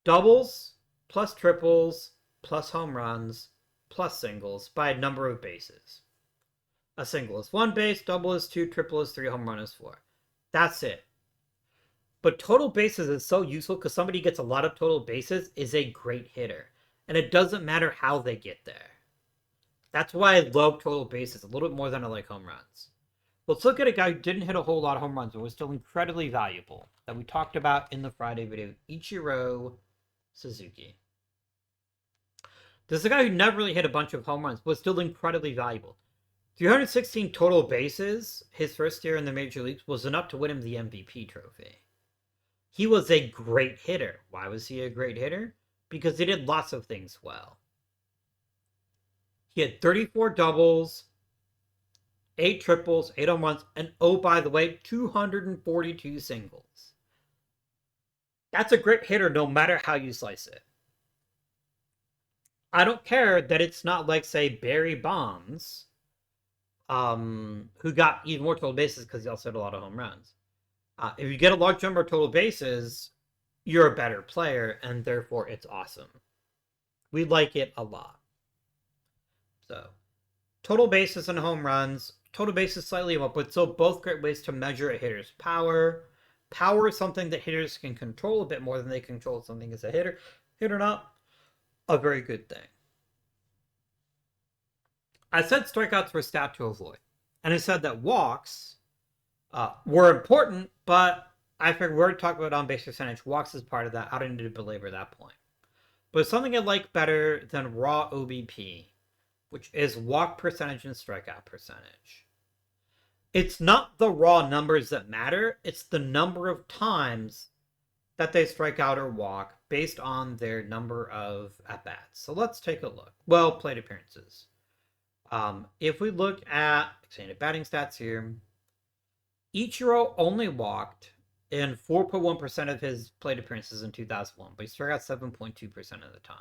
doubles plus triples plus home runs plus singles by a number of bases. A single is 1 base, double is 2, triple is 3, home run is 4. That's it. But total bases is so useful because somebody gets a lot of total bases is a great hitter. And it doesn't matter how they get there. That's why I love total bases a little bit more than I like home runs. Let's look at a guy who didn't hit a whole lot of home runs but was still incredibly valuable that we talked about in the Friday video, Ichiro Suzuki. This is a guy who never really hit a bunch of home runs but was still incredibly valuable. 316 total bases his first year in the major leagues was enough to win him the MVP trophy. He was a great hitter. Why was he a great hitter? Because he did lots of things well. He had 34 doubles, 8 triples, 8 home runs, and oh, by the way, 242 singles. That's a great hitter no matter how you slice it. I don't care that it's not like, say, Barry Bonds, who got even more total bases because he also had a lot of home runs. If you get a large number of total bases, you're a better player, and therefore it's awesome. We like it a lot. So, total bases and home runs. Total bases slightly up, but so both great ways to measure a hitter's power. Power is something that hitters can control a bit more than they control something as a hitter. Hit or not, a very good thing. I said strikeouts were a stat to avoid. And I said that walks were important, but I figured we're talking about on-base percentage. Walks is part of that. I don't need to belabor that point. But something I like better than raw OBP, which is walk percentage and strikeout percentage. It's not the raw numbers that matter. It's the number of times that they strike out or walk based on their number of at-bats. So let's take a look. Well, plate appearances. If we look at expanded batting stats here, Ichiro only walked in 4.1% of his plate appearances in 2001, but he struck out 7.2% of the time.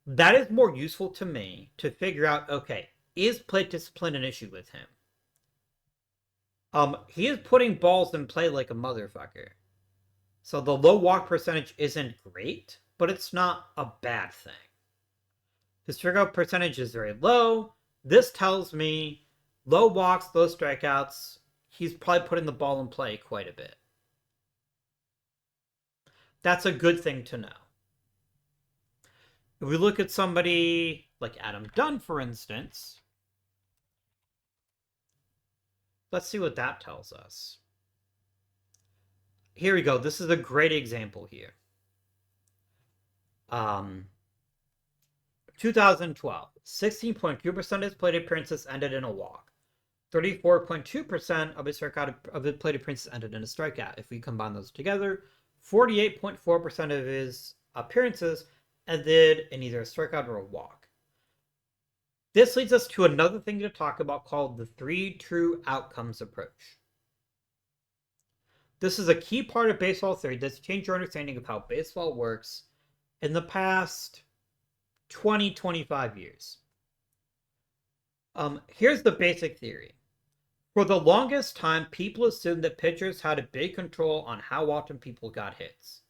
That is more useful to me to figure out, okay, is plate discipline an issue with him? He is putting balls in play like a motherfucker. So the low walk percentage isn't great, but it's not a bad thing. His strikeout percentage is very low. This tells me low walks, low strikeouts. He's probably putting the ball in play quite a bit. That's a good thing to know. If we look at somebody like Adam Dunn, for instance, let's see what that tells us. here we go. This is a great example here. 2012, 16.2% of his plate appearances ended in a walk. 34.2% of his plate appearances ended in a strikeout. If we combine those together, 48.4% of his appearances ended in either a strikeout or a walk. This leads us to another thing to talk about called the 3 true outcomes approach. This is a key part of baseball theory that's changed your understanding of how baseball works in the past 20-25 years. Here's the basic theory. For the longest time, people assumed that pitchers had a big control on how often people got hits.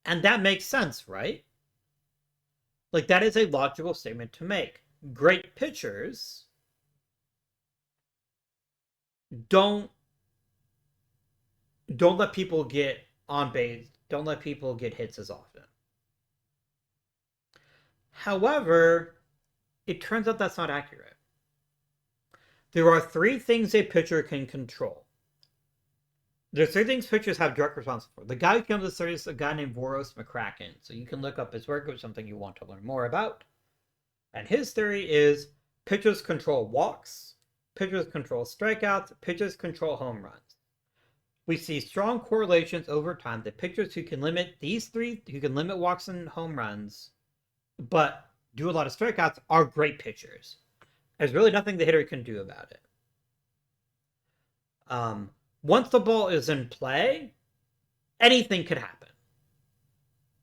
And that makes sense, right? Like, that is a logical statement to make. Great pitchers don't let people get on base, don't let people get hits as often. However, it turns out that's not accurate. There are 3 things a pitcher can control. There's 3 things pitchers have direct responsibility for. The guy who comes to this is a guy named Boris McCracken. So you can look up his work if it's something you want to learn more about. And his theory is pitchers control walks, pitchers control strikeouts, pitchers control home runs. We see strong correlations over time that pitchers who can limit these 3, who can limit walks and home runs, but do a lot of strikeouts, are great pitchers. There's really nothing the hitter can do about it. Once the ball is in play, anything could happen.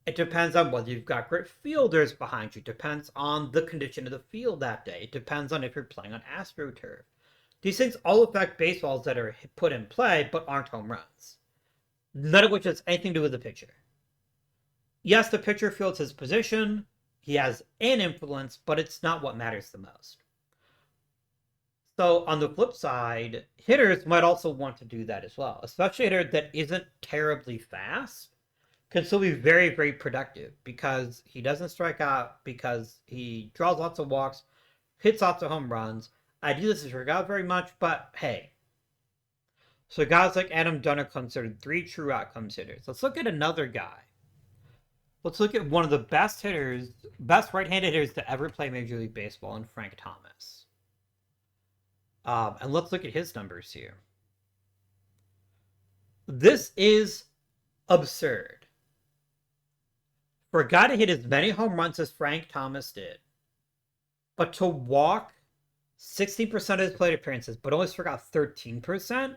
It depends on whether you've got great fielders behind you. It depends on the condition of the field that day. It depends on if you're playing on AstroTurf. These things all affect baseballs that are put in play but aren't home runs. None of which has anything to do with the pitcher. Yes, the pitcher fields his position. He has an influence, but it's not what matters the most. So on the flip side, hitters might also want to do that as well. Especially a hitter that isn't terribly fast can still be very, very productive because he doesn't strike out, because he draws lots of walks, hits lots of home runs. Ideally, doesn't strike out very much, but hey. So guys like Adam Dunn are considered 3 true outcomes hitters. Let's look at another guy. Let's look at one of the best hitters, best right-handed hitters to ever play Major League Baseball, in Frank Thomas. And let's look at his numbers here. This is absurd. For a guy to hit as many home runs as Frank Thomas did, but to walk 60% of his plate appearances, but only struck out 13%,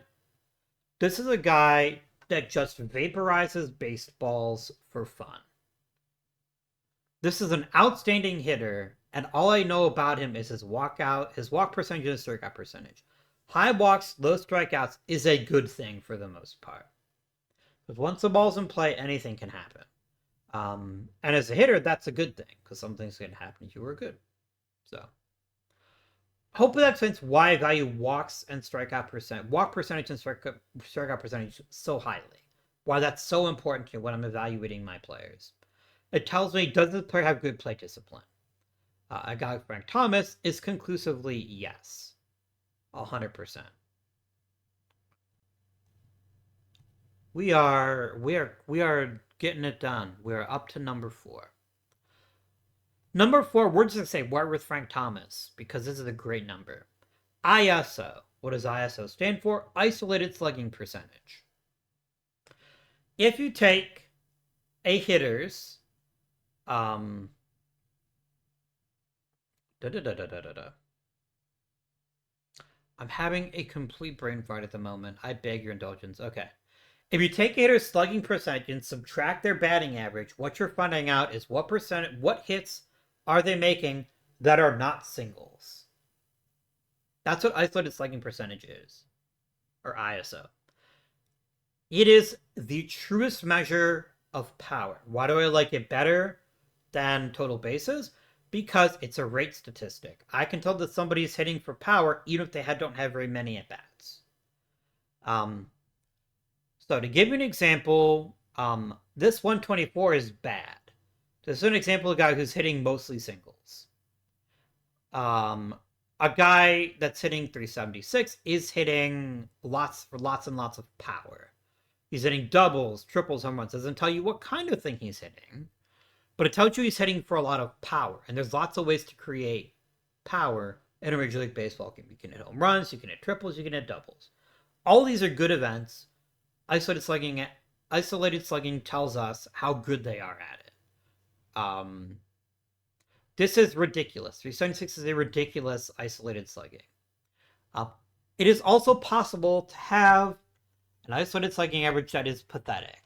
this is a guy that just vaporizes baseballs for fun. This is an outstanding hitter, and all I know about him is his walk percentage, and his strikeout percentage. High walks, low strikeouts is a good thing for the most part. Because once the ball's in play, anything can happen. And as a hitter, that's a good thing, because some things can happen if you were good. So, hopefully that explains why I value walk percentage and strikeout percentage so highly. Why that's so important to me when I'm evaluating my players. It tells me, does this player have good play discipline? A guy like Frank Thomas is conclusively yes. 100%. We are getting it done. We're up to number 4. Number 4, we're just going to say we're with Frank Thomas because this is a great number. ISO. What does ISO stand for? Isolated slugging percentage. If you take a hitter's I'm having a complete brain fart at the moment. I beg your indulgence. Okay. If you take a hitter's slugging percentage and subtract their batting average, what you're finding out is what hits are they making that are not singles. That's what isolated slugging percentage is, or ISO. It is the truest measure of power. Why do I like it better than total bases? Because it's a rate statistic. I can tell that somebody's hitting for power even if they don't have very many at-bats. So to give you an example, this 124 is bad. This is an example of a guy who's hitting mostly singles. A guy that's hitting 376 is hitting lots and lots of power. He's hitting doubles, triples, home runs. It doesn't tell you what kind of thing he's hitting, but it tells you he's hitting for a lot of power. And there's lots of ways to create power in a Major League Baseball game. You can hit home runs, you can hit triples, you can hit doubles. All these are good events. Isolated slugging tells us how good they are at it. This is ridiculous. 376 is a ridiculous isolated slugging. It is also possible to have an isolated slugging average that is pathetic.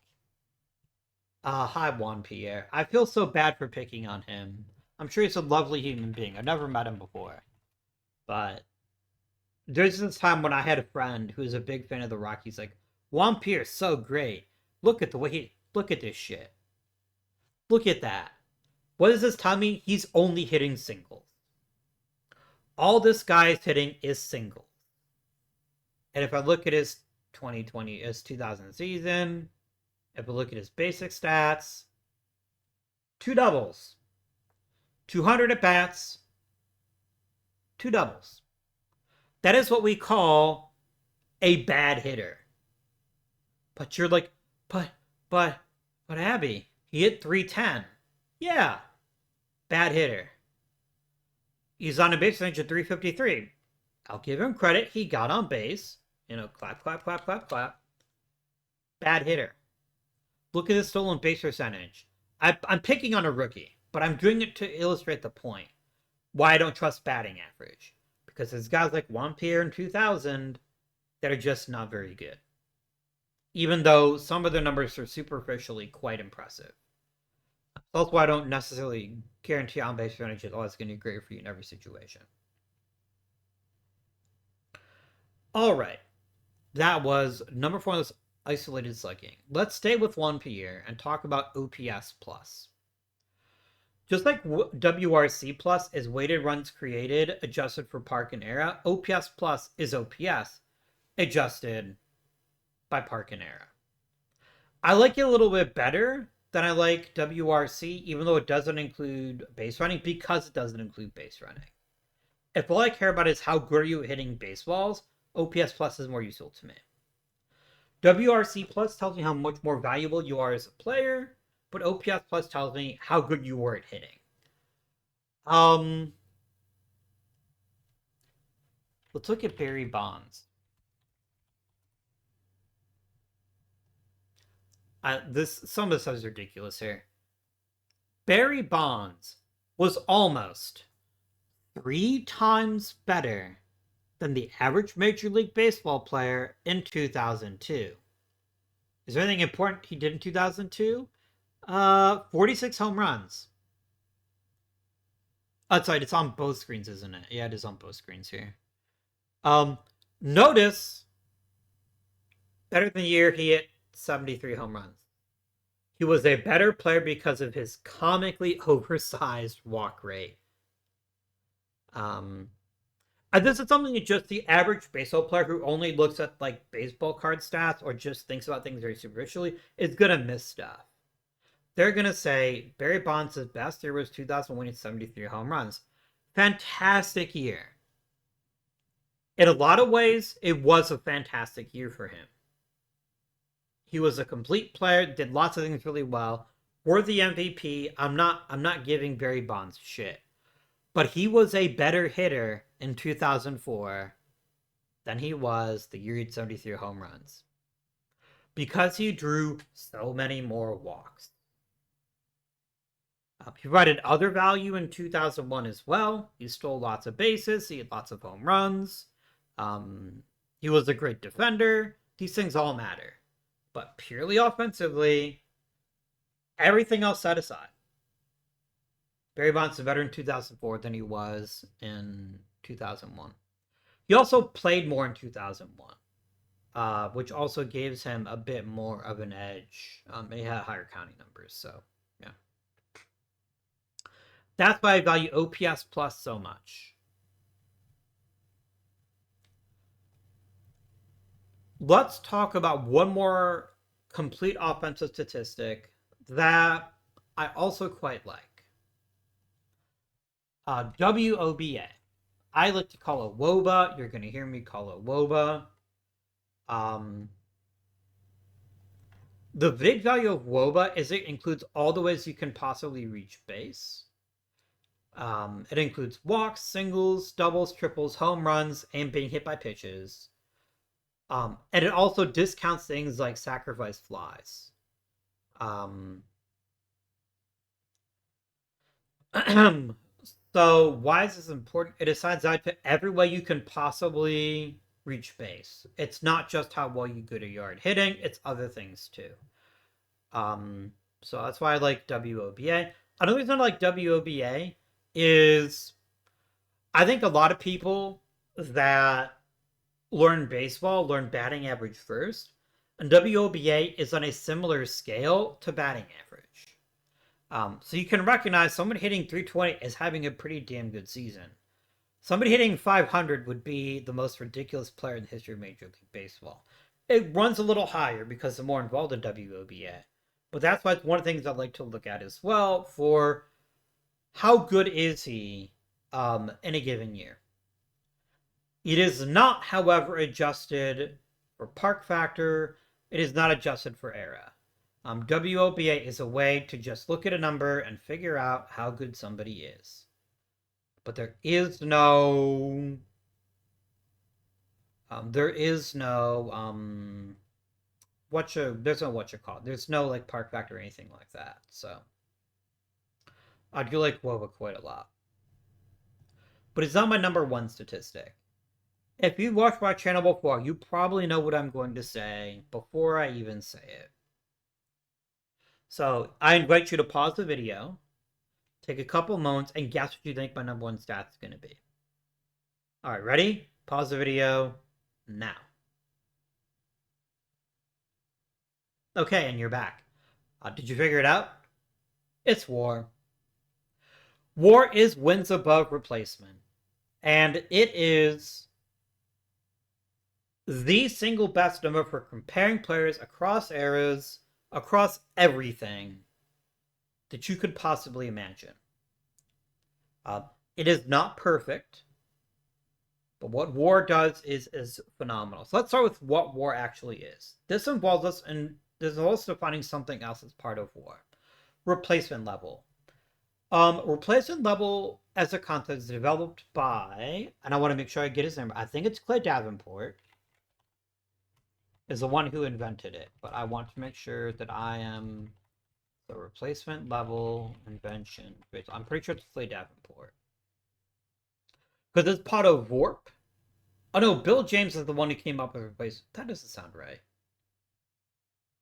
Hi, Juan Pierre. I feel so bad for picking on him. I'm sure he's a lovely human being. I've never met him before. But there's this time when I had a friend who was a big fan of the Rockies, like, Juan Pierre's so great. Look at this shit. Look at that. What does this tell me? He's only hitting singles. All this guy is hitting is singles. And if I look at his 2000 season, if I look at his basic stats, 2 doubles, 200 at bats, 2 doubles. That is what we call a bad hitter. But you're like, but Abby, he hit 310. Yeah, bad hitter. He's on a base range of 353. I'll give him credit. He got on base. Clap, clap, clap, clap, clap. Bad hitter. Look at his stolen base percentage. I'm picking on a rookie, but I'm doing it to illustrate the point. Why I don't trust batting average. Because there's guys like Juan Pierre in 2000 that are just not very good. Even though some of their numbers are superficially quite impressive. That's why I don't necessarily guarantee on-base percentage is always going to be great for you in every situation. All right. That was number 4 on this isolated slugging. Let's stay with Juan Pierre and talk about OPS plus. Just like WRC plus is weighted runs created adjusted for park and era, OPS plus is OPS adjusted by park and era. I like it a little bit better than I like WRC, even though it doesn't include base running, because it doesn't include base running. If all I care about is how good are you hitting baseballs, OPS plus is more useful to me. WRC plus tells me how much more valuable you are as a player, but OPS plus tells me how good you were at hitting. Let's look at Barry Bonds. Some of this stuff is ridiculous here. Barry Bonds was almost 3 times better than the average Major League Baseball player in 2002. Is there anything important he did in 2002? 46 home runs. That's right, it's on both screens, isn't it? Yeah, it is on both screens here. Notice, better than the year he hit 73 home runs. He was a better player because of his comically oversized walk rate. And this is something that just the average baseball player who only looks at like baseball card stats or just thinks about things very superficially is gonna miss stuff. They're gonna say Barry Bonds' best year was 2000 when he hit 73 home runs. Fantastic year. In a lot of ways, it was a fantastic year for him. He was a complete player, did lots of things really well. Worthy MVP. I'm not giving Barry Bonds shit. But he was a better hitter in 2004 than he was the year he had 73 home runs. Because he drew so many more walks. He provided other value in 2001 as well. He stole lots of bases. He had lots of home runs. He was a great defender. These things all matter. But purely offensively, everything else set aside. Barry Bonds is better in 2004 than he was in 2001. He also played more in 2001, which also gives him a bit more of an edge. He had higher counting numbers, so yeah. That's why I value OPS plus so much. Let's talk about one more complete offensive statistic that I also quite like. WOBA. I like to call it WOBA. You're going to hear me call it WOBA. The big value of WOBA is it includes all the ways you can possibly reach base. It includes walks, singles, doubles, triples, home runs, and being hit by pitches. And it also discounts things like sacrifice flies. So why is this important? It assigns value to every way you can possibly reach base. It's not just how well you go to yard hitting, it's other things too. So that's why I like WOBA. Another reason I like WOBA is I think a lot of people that learn baseball learn batting average first, and WOBA is on a similar scale to batting average. So you can recognize someone hitting 320 as having a pretty damn good season. Somebody hitting 500 would be the most ridiculous player in the history of Major League Baseball. It runs a little higher because they're more involved in WOBA. But that's why it's one of the things I like to look at as well for how good is he in a given year. It is not, however, adjusted for park factor. It is not adjusted for era. WOBA is a way to just look at a number and figure out how good somebody is. But there is no... there's no what you call it. There's no like park factor or anything like that. So I do like WOBA quite a lot. But it's not my number one statistic. If you've watched my channel before, you probably know what I'm going to say before I even say it. So I invite you to pause the video, take a couple moments, and guess what you think my number one stat is going to be. All right, ready? Pause the video now. Okay, and you're back. Did you figure it out? It's WAR. WAR is wins above replacement. And it is the single best number for comparing players across eras, across everything that you could possibly imagine. It is not perfect, but what WAR does is phenomenal. So let's start with what WAR actually is. This involves us in there's also finding something else as part of WAR. Replacement level. Replacement level as a concept is developed by, and I want to make sure I get his name. I think it's Clay Davenport is the one who invented it, but I want to make sure that I am the replacement level invention. I'm pretty sure it's Clay Davenport. Because it's part of Warp. Oh no, Bill James is the one who came up with replacement. That doesn't sound right.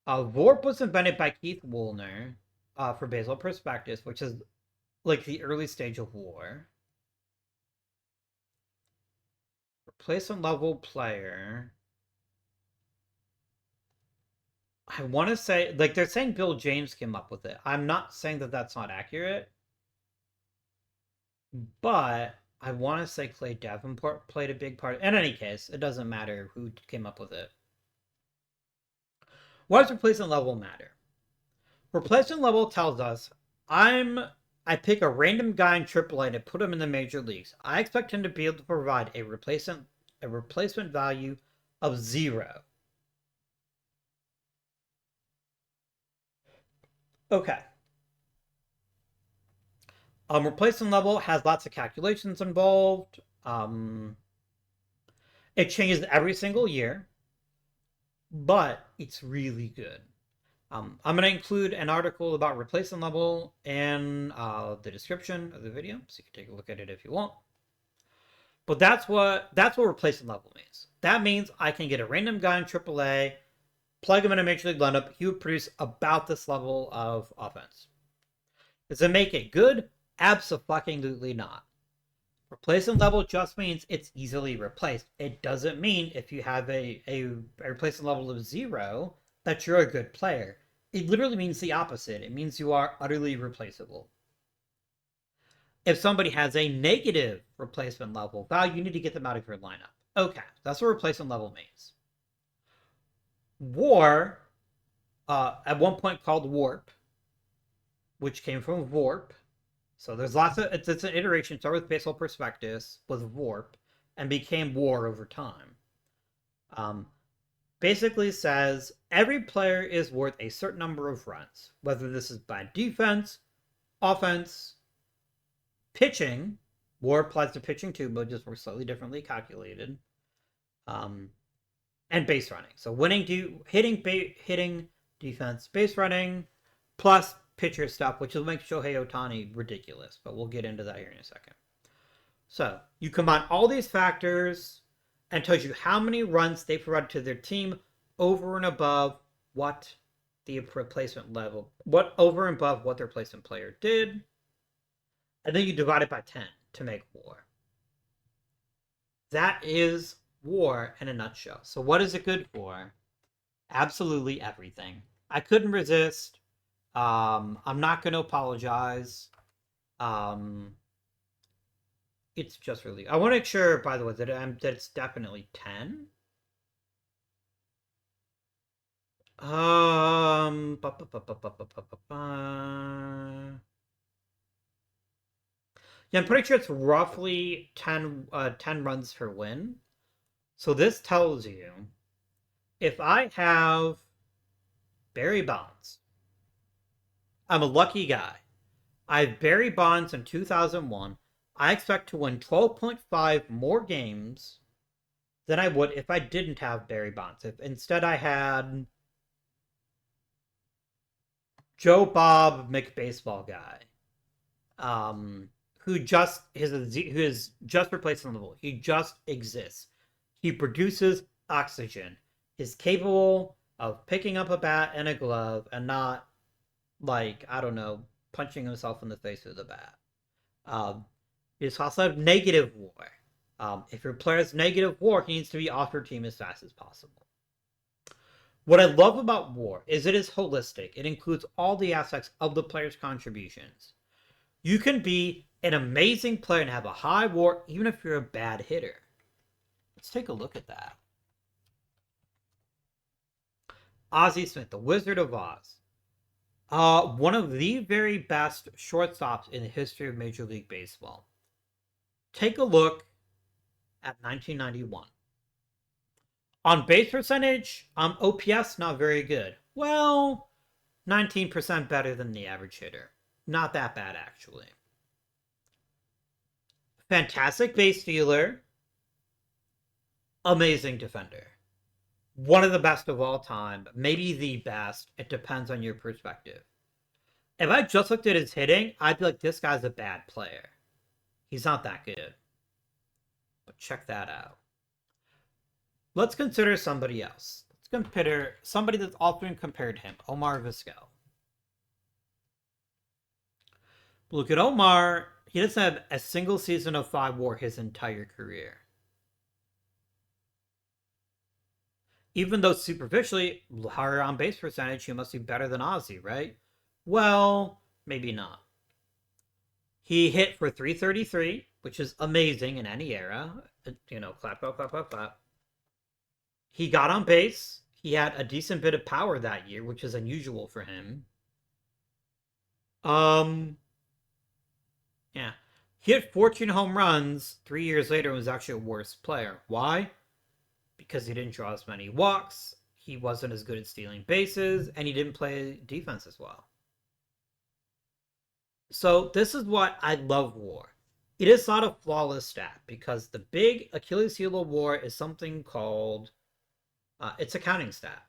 Warp was invented by Keith Woolner for Baseball Prospectus, which is like the early stage of WAR. Replacement level player. I want to say, like, they're saying Bill James came up with it. I'm not saying that that's not accurate. But I want to say Clay Davenport played a big part. In any case, it doesn't matter who came up with it. Why does replacement level matter? Replacement level tells us I pick a random guy in AAA to put him in the major leagues. I expect him to be able to provide a replacement value of 0. Okay. Replacement level has lots of calculations involved. It changes every single year, but it's really good. I'm going to include an article about replacement level in the description of the video, so you can take a look at it if you want. But that's what replacement level means. That means I can get a random guy in AAA, plug him in a major league lineup, he would produce about this level of offense. Does it make it good? Absolutely not. Replacement level just means it's easily replaced. It doesn't mean if you have a replacement level of 0 that you're a good player. It literally means the opposite. It means you are utterly replaceable. If somebody has a negative replacement level value, you need to get them out of your lineup. Okay, that's what replacement level means. WAR, at one point called Warp, which came from Warp. So there's lots of, it's an iteration, started with Baseball Prospectus, with Warp, and became WAR over time. basically says every player is worth a certain number of runs, whether this is by defense, offense, pitching. WAR applies to pitching too, but just were slightly differently calculated. Um, and base running. So hitting, defense, base running, plus pitcher stuff, which will make Shohei Ohtani ridiculous. But we'll get into that here in a second. So you combine all these factors and tells you how many runs they provided to their team over and above what the replacement level, what over and above what their replacement player did. And then you divide it by 10 to make WAR. That is WAR in a nutshell. So what is it good for? Absolutely everything. I couldn't resist. I'm not going to apologize. It's just really. I want to make sure, by the way, that it's definitely 10. Yeah, I'm pretty sure it's roughly 10 runs per win. So this tells you if I have Barry Bonds, I'm a lucky guy. I have Barry Bonds in 2001. I expect to win 12.5 more games than I would if I didn't have Barry Bonds. If instead I had Joe Bob McBaseball guy, who is just replaceable. He just exists. He produces oxygen. Is capable of picking up a bat and a glove and not, like, I don't know, punching himself in the face with a bat. It's also have negative WAR. If your player has negative WAR, he needs to be off your team as fast as possible. What I love about WAR is it is holistic. It includes all the aspects of the player's contributions. You can be an amazing player and have a high WAR even if you're a bad hitter. Let's take a look at that. Ozzie Smith, the Wizard of Oz. One of the very best shortstops in the history of Major League Baseball. Take a look at 1991. On base percentage, OPS not very good. Well, 19% better than the average hitter. Not that bad, actually. Fantastic base stealer. Amazing defender. One of the best of all time. Maybe the best. It depends on your perspective. If I just looked at his hitting, I'd be like, this guy's a bad player. He's not that good. But check that out. Let's consider somebody else. Let's consider somebody that's often compared to him, Omar Vizquel. Look at Omar. He doesn't have a single season of 5 WAR his entire career. Even though superficially, higher on base percentage, he must be better than Ozzie, right? Well, maybe not. He hit for 333, which is amazing in any era. You know, clap, clap, clap, clap, clap. He got on base. He had a decent bit of power that year, which is unusual for him. Yeah. He hit 14 home runs 3 years later and was actually a worse player. Why? Because he didn't draw as many walks, he wasn't as good at stealing bases, and he didn't play defense as well. So this is what I love WAR. It is not a flawless stat because the big Achilles heel of WAR is something called, it's a counting stat.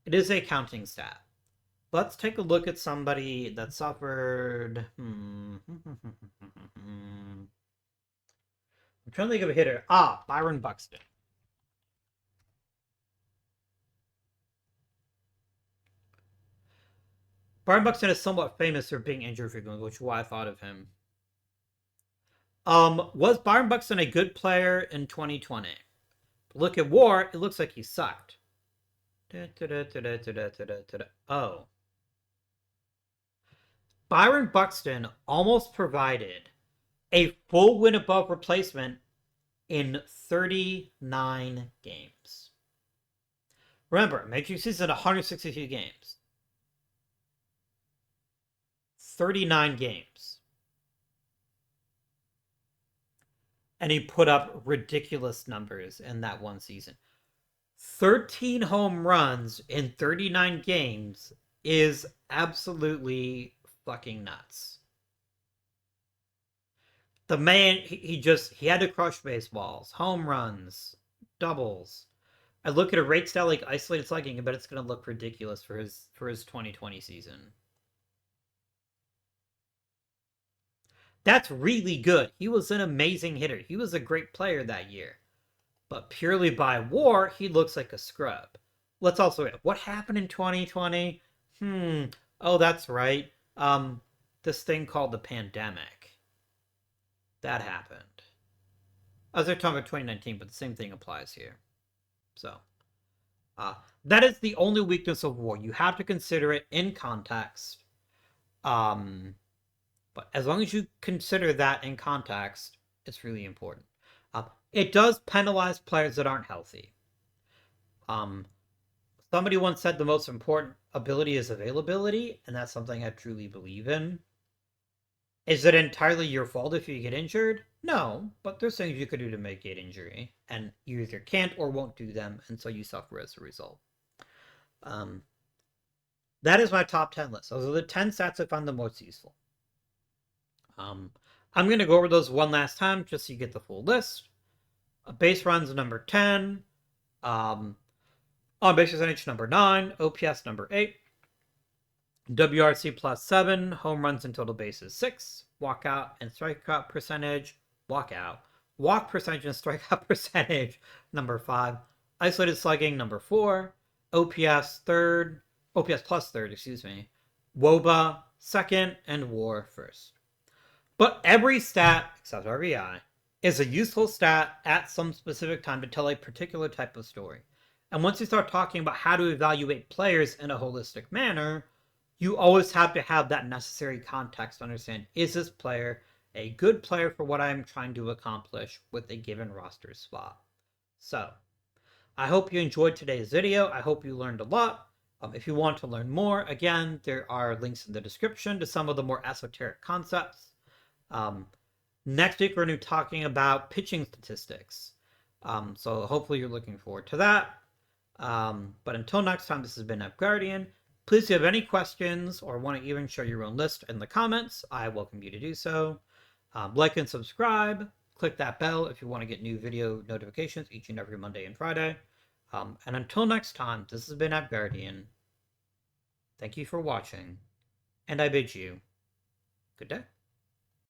It is a counting stat. Let's take a look at somebody that suffered. I'm trying to think of a hitter. Byron Buxton. Byron Buxton is somewhat famous for being injured frequently, which is why I thought of him. Was Byron Buxton a good player in 2020? Look at WAR, it looks like he sucked. Oh. Byron Buxton almost provided a full win above replacement in 39 games. Remember, Major League season 162 games. 39 games. And he put up ridiculous numbers in that one season. 13 home runs in 39 games is absolutely fucking nuts. The man, he had to crush baseballs, home runs, doubles. I look at a rate stat like isolated slugging, but it's going to look ridiculous for his 2020 season. That's really good. He was an amazing hitter. He was a great player that year. But purely by WAR, he looks like a scrub. Let's also what happened in 2020? Oh, that's right. This thing called the pandemic. That happened. I was talking about 2019, but the same thing applies here. So, that is the only weakness of WAR. You have to consider it in context. But as long as you consider that in context, it's really important. It does penalize players that aren't healthy. Somebody once said the most important ability is availability, and that's something I truly believe in. Is it entirely your fault if you get injured? No, but there's things you could do to mitigate injury, and you either can't or won't do them, and so you suffer as a result. That is my top 10 list. Those are the 10 stats I found the most useful. I'm going to go over those one last time just so you get the full list. Base runs number 10. On base percentage number 9. OPS number 8. WRC plus 7. Home runs and total bases 6. Walkout and strikeout percentage. Walk percentage and strikeout percentage number 5. Isolated slugging number 4. OPS third. OPS plus third, excuse me. WOBA second and WAR first. But every stat, except RBI, is a useful stat at some specific time to tell a particular type of story. And once you start talking about how to evaluate players in a holistic manner, you always have to have that necessary context to understand, is this player a good player for what I'm trying to accomplish with a given roster spot? So, I hope you enjoyed today's video. I hope you learned a lot. If you want to learn more, again, there are links in the description to some of the more esoteric concepts. Next week, we're going to be talking about pitching statistics. So hopefully you're looking forward to that. But until next time, this has been Guardian. Please, if you have any questions or want to even share your own list in the comments, I welcome you to do so. Like and subscribe. Click that bell if you want to get new video notifications each and every Monday and Friday. And until next time, this has been Guardian. Thank you for watching, and I bid you good day.